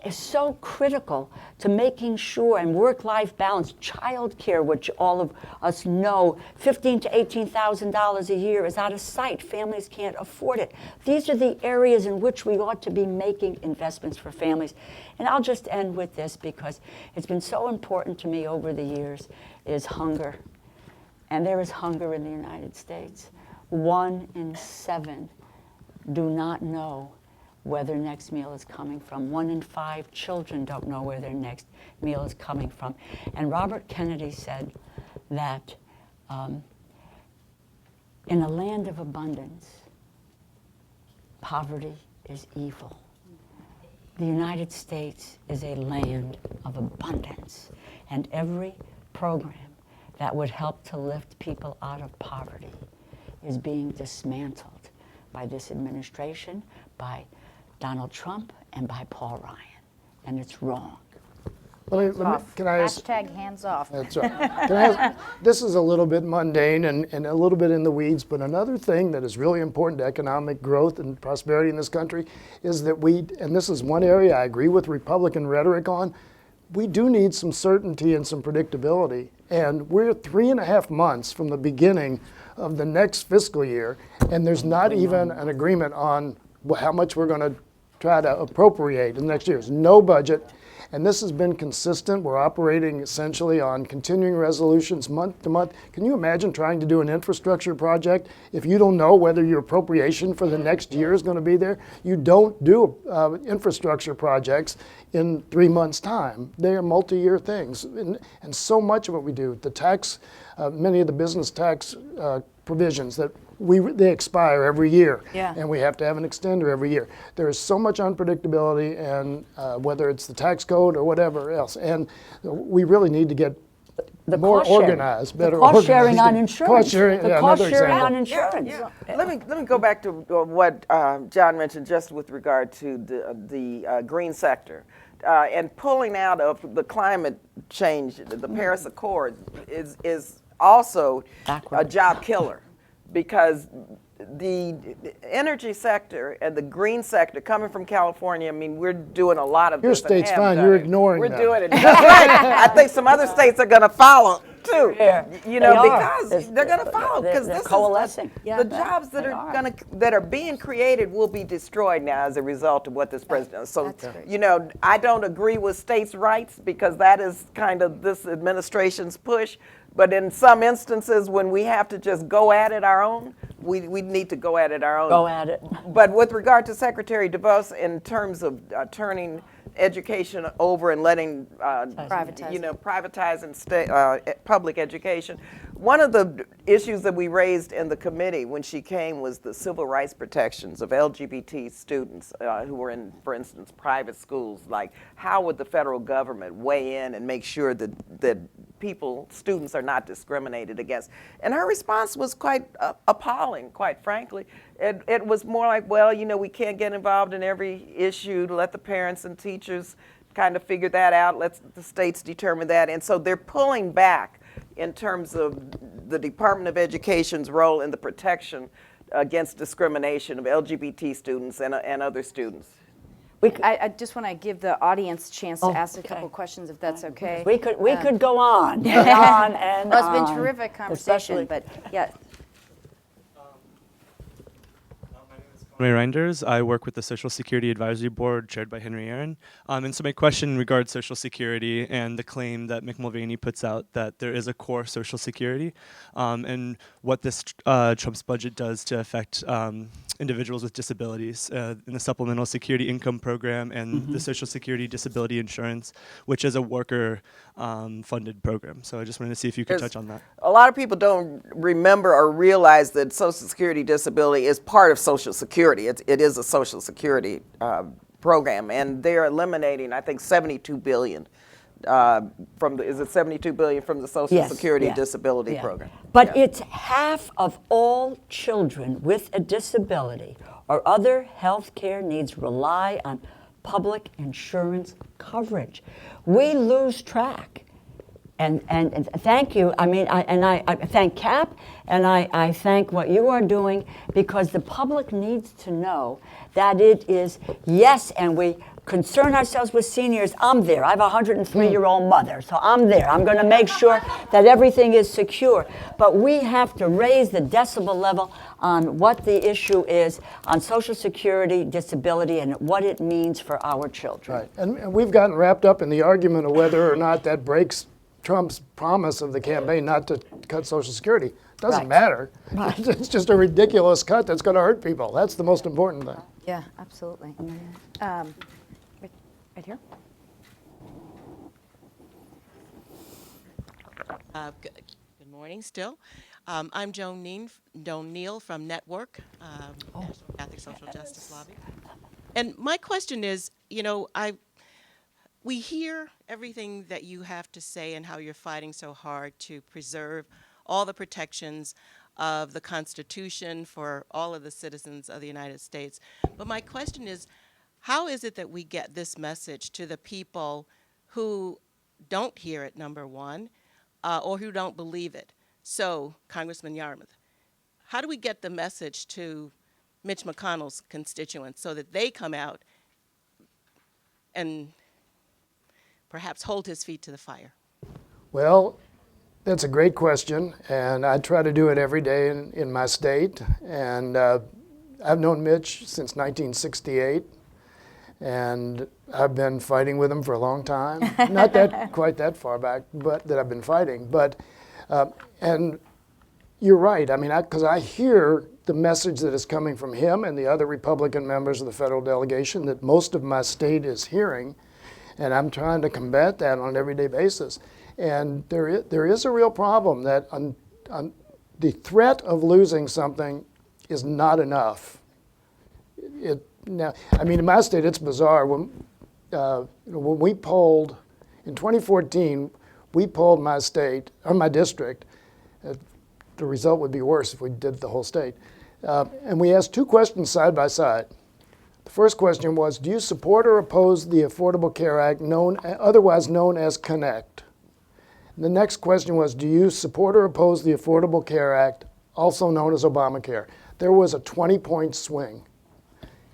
is so critical to making sure, and work-life balance, child care, which all of us know, $15,000 to $18,000 a year is out of sight. Families can't afford it. These are the areas in which we ought to be making investments for families. And I'll just end with this, because it's been so important to me over the years, is hunger. And there is hunger in the United States. 1 in 7 do not know where their next meal is coming from. 1 in 5 children don't know where their next meal is coming from. And Robert Kennedy said that in a land of abundance, poverty is evil. The United States is a land of abundance, and every program that would help to lift people out of poverty is being dismantled by this administration, by Donald Trump, and by Paul Ryan, and it's wrong. Can I ask? Hashtag hands off. That's right. Can I ask, this is a little bit mundane and a little bit in the weeds, but another thing that is really important to economic growth and prosperity in this country is that and this is one area I agree with Republican rhetoric on, we do need some certainty and some predictability. And we're 3.5 months from the beginning of the next fiscal year, and there's not even an agreement on how much we're going to try to appropriate in the next year. There's no budget. And this has been consistent. We're operating essentially on continuing resolutions month to month. Can you imagine trying to do an infrastructure project if you don't know whether your appropriation for the next year is going to be there? You don't do infrastructure projects in 3 months' time. They are multi-year things. And so much of what we do, the tax, many of the business tax provisions that they expire every year, Yeah. and we have to have an extender every year. There is so much unpredictability, and whether it's the tax code or whatever else, and we really need to get The more cost sharing. organized, better The cost organized. sharing on insurance. Cost sharing, The yeah, cost another sharing example. on insurance. Let me go back to what John mentioned just with regard to the green sector. And pulling out of the climate change, the Paris Accord is also a Backward. job killer, because the energy sector and the green sector coming from California, I mean, we're doing a lot of Your this and state's have fine, done you're it. ignoring We're them. doing it. That's right. I think some other states are going to follow too. Yeah, You know, they are. because they're going to follow, because They're this coalescing. is the jobs that that are being created will be destroyed now as a result of what this president does. So, you know, I don't agree with states' rights, because that is kind of this administration's push. But in some instances, when we have to just go at it our own, we need to go at it our own. Go at it. But with regard to Secretary DeVos, in terms of turning education over and letting privatize and public education, one of the issues that we raised in the committee when she came was the civil rights protections of LGBT students who were in, for instance, private schools. Like, how would the federal government weigh in and make sure that students are not discriminated against? And her response was quite appalling, quite frankly. It was more like, well, you know, we can't get involved in every issue. Let the parents and teachers kind of figure that out. Let the states determine that. And so they're pulling back in terms of the Department of Education's role in the protection against discrimination of LGBT students and other students. I just want to give the audience a chance to ask a okay. couple questions, if that's okay. We could go on and on and Well, it's on. been terrific conversation, Especially- but yeah. Ray Reinders. I work with the Social Security Advisory Board chaired by Henry Aaron. And so my question regards Social Security and the claim that Mick Mulvaney puts out that there is a core Social Security, and what this Trump's budget does to affect individuals with disabilities in the Supplemental Security Income Program and the Social Security Disability Insurance, which is a worker funded program. So I just wanted to see if you could touch on that. A lot of people don't remember or realize that Social Security disability is part of Social Security. It is a Social Security program, and they're eliminating, I think, $72 billion from the 72 billion from the Social Yes, Security yeah, disability yeah. program. But it's half of all children with a disability or other health care needs rely on public insurance coverage. We lose track. And thank you. I mean, I thank CAP, and I thank what you are doing, because the public needs to know that it is, yes, and we concern ourselves with seniors. I'm there. I have a 103-year-old mother, so I'm there. I'm going to make sure that everything is secure. But we have to raise the decibel level on what the issue is on Social Security, disability, and what it means for our children. Right, and we've gotten wrapped up in the argument of whether or not that breaks Trump's promise of the campaign not to cut Social Security. Doesn't Right. matter. It's just a ridiculous cut that's going to hurt people. That's the most important thing. Yeah, absolutely. Right here. Good morning still. I'm Joan Neal from Network, National Catholic Social Justice Lobby. And my question is, you know, we hear everything that you have to say and how you're fighting so hard to preserve all the protections of the Constitution for all of the citizens of the United States. But my question is, how is it that we get this message to the people who don't hear it, number one, or who don't believe it? So, Congressman Yarmouth, how do we get the message to Mitch McConnell's constituents so that they come out and perhaps hold his feet to the fire? Well, that's a great question, and I try to do it every day in my state. And I've known Mitch since 1968. And I've been fighting with them for a long time. Not that quite that far back, but that I've been fighting. But and you're right. I mean, because I hear the message that is coming from him and the other Republican members of the federal delegation that most of my state is hearing, and I'm trying to combat that on an everyday basis. And there is a real problem that the threat of losing something is not enough. Now, I mean, in my state, it's bizarre. When we polled in 2014, we polled my state or my district. The result would be worse if we did the whole state. And we asked 2 questions side by side. The first question was, do you support or oppose the Affordable Care Act, otherwise known as Connect? And the next question was, do you support or oppose the Affordable Care Act, also known as Obamacare? There was a 20-point swing.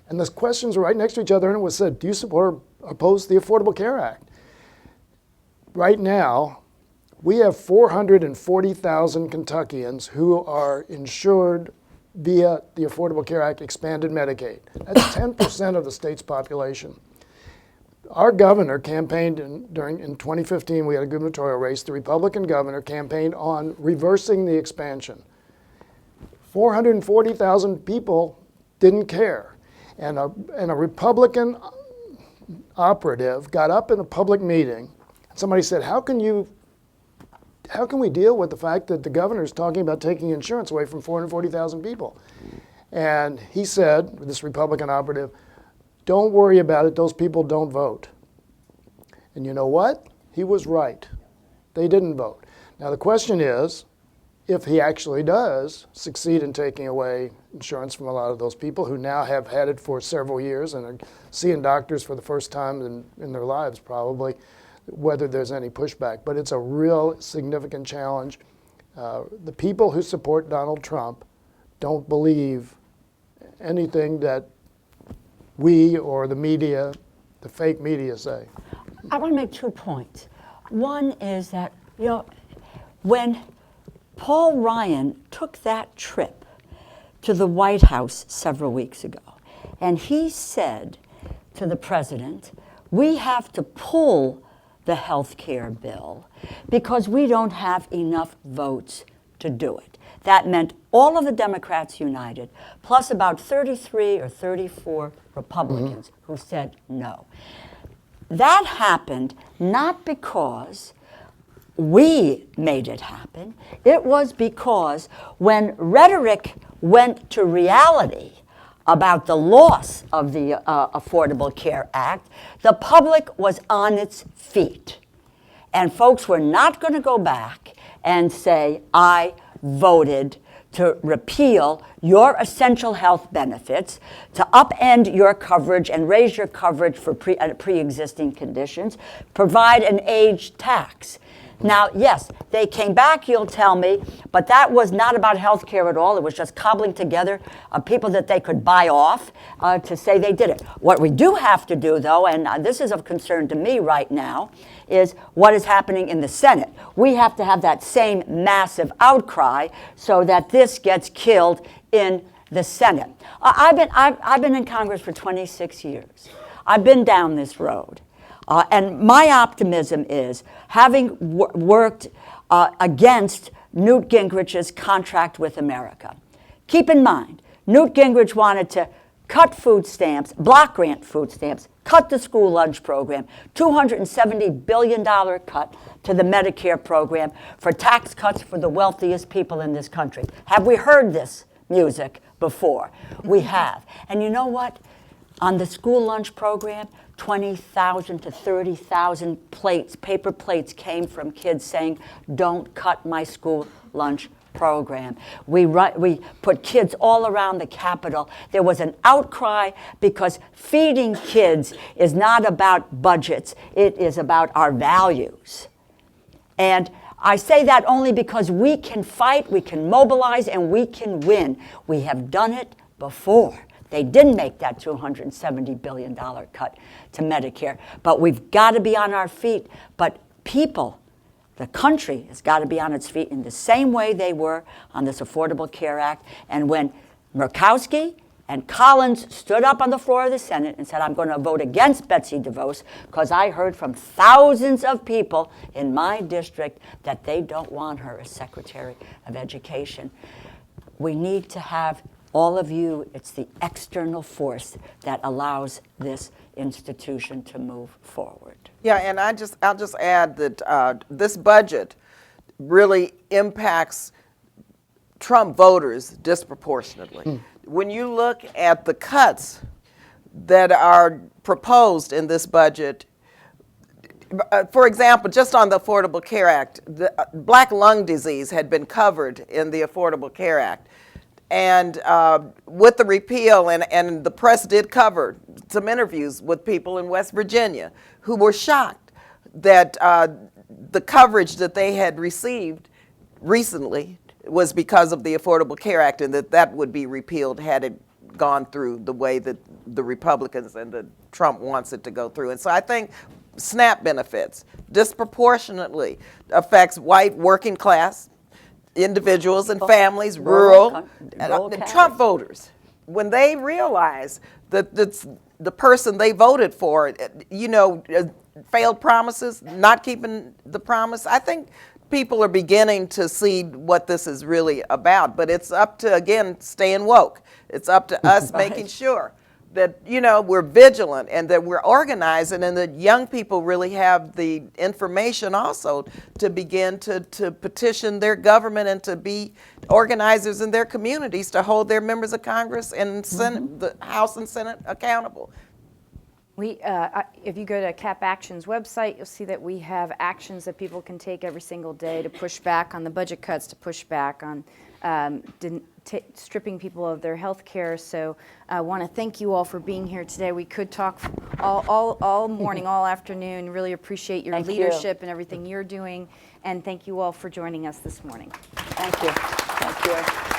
And the questions were right next to each other, and it was said, do you support or oppose the Affordable Care Act? Right now, we have 440,000 Kentuckians who are insured via the Affordable Care Act expanded Medicaid. That's 10% of the state's population. Our governor campaigned in 2015, we had a gubernatorial race. The Republican governor campaigned on reversing the expansion. 440,000 people didn't care. And a Republican operative got up in a public meeting. Somebody said, how can we deal with the fact that the governor is talking about taking insurance away from 440,000 people? And he said, this Republican operative, don't worry about it, those people don't vote. And you know what? He was right. They didn't vote. Now the question is, if he actually does succeed in taking away insurance from a lot of those people who now have had it for several years and are seeing doctors for the first time in their lives probably, whether there's any pushback. But it's a real significant challenge. The people who support Donald Trump don't believe anything that we or the media, the fake media, say. I want to make 2 points. One is that, when Paul Ryan took that trip to the White House several weeks ago, and he said to the president, we have to pull the health care bill because we don't have enough votes to do it. That meant all of the Democrats united, plus about 33 or 34 Republicans who said no. That happened not because we made it happen. It was because when rhetoric went to reality about the loss of the Affordable Care Act, the public was on its feet. And folks were not going to go back and say, I voted to repeal your essential health benefits, to upend your coverage and raise your coverage for pre-existing conditions, provide an age tax. Now, yes, they came back, you'll tell me, but that was not about health care at all. It was just cobbling together people that they could buy off to say they did it. What we do have to do, though, and this is of concern to me right now, is what is happening in the Senate. We have to have that same massive outcry so that this gets killed in the Senate. I've been in Congress for 26 years. I've been down this road. And my optimism is, having worked against Newt Gingrich's contract with America. Keep in mind, Newt Gingrich wanted to cut food stamps, block grant food stamps, cut the school lunch program, $270 billion cut to the Medicare program for tax cuts for the wealthiest people in this country. Have we heard this music before? We have. And you know what? On the school lunch program, 20,000 to 30,000 plates, paper plates came from kids saying, don't cut my school lunch program. We put kids all around the Capitol. There was an outcry because feeding kids is not about budgets. It is about our values. And I say that only because we can fight, we can mobilize, and we can win. We have done it before. They didn't make that $270 billion cut to Medicare. But we've got to be on our feet. But people, the country has got to be on its feet in the same way they were on this Affordable Care Act. And when Murkowski And Collins stood up on the floor of the Senate and said, I'm going to vote against Betsy DeVos because I heard from thousands of people in my district that they don't want her as Secretary of Education. We need to have all of you. It's the external force that allows this institution to move forward. Yeah, and I'll just add that this budget really impacts Trump voters disproportionately. When you look at the cuts that are proposed in this budget, for example, just on the Affordable Care Act, the black lung disease had been covered in the Affordable Care Act. And with the repeal, and the press did cover some interviews with people in West Virginia who were shocked that the coverage that they had received recently was because of the Affordable Care Act, and that would be repealed had it gone through the way that the Republicans and the Trump wants it to go through. And so I think SNAP benefits disproportionately affects white working class individuals and families, rural Trump voters. When they realize that the person they voted for, failed promises, not keeping the promise, I think people are beginning to see what this is really about. But it's up to, again, staying woke. It's up to us making sure that, we're vigilant and that we're organizing, and that young people really have the information also to begin to petition their government and to be organizers in their communities to hold their members of Congress and Senate, the House and Senate accountable. If you go to CAP Action's website, you'll see that we have actions that people can take every single day to push back on the budget cuts, to push back on stripping people of their health care. So I want to thank you all for being here today. We could talk all morning, all afternoon. Really appreciate your leadership and everything you're doing. And thank you all for joining us this morning. Thank you. Thank you.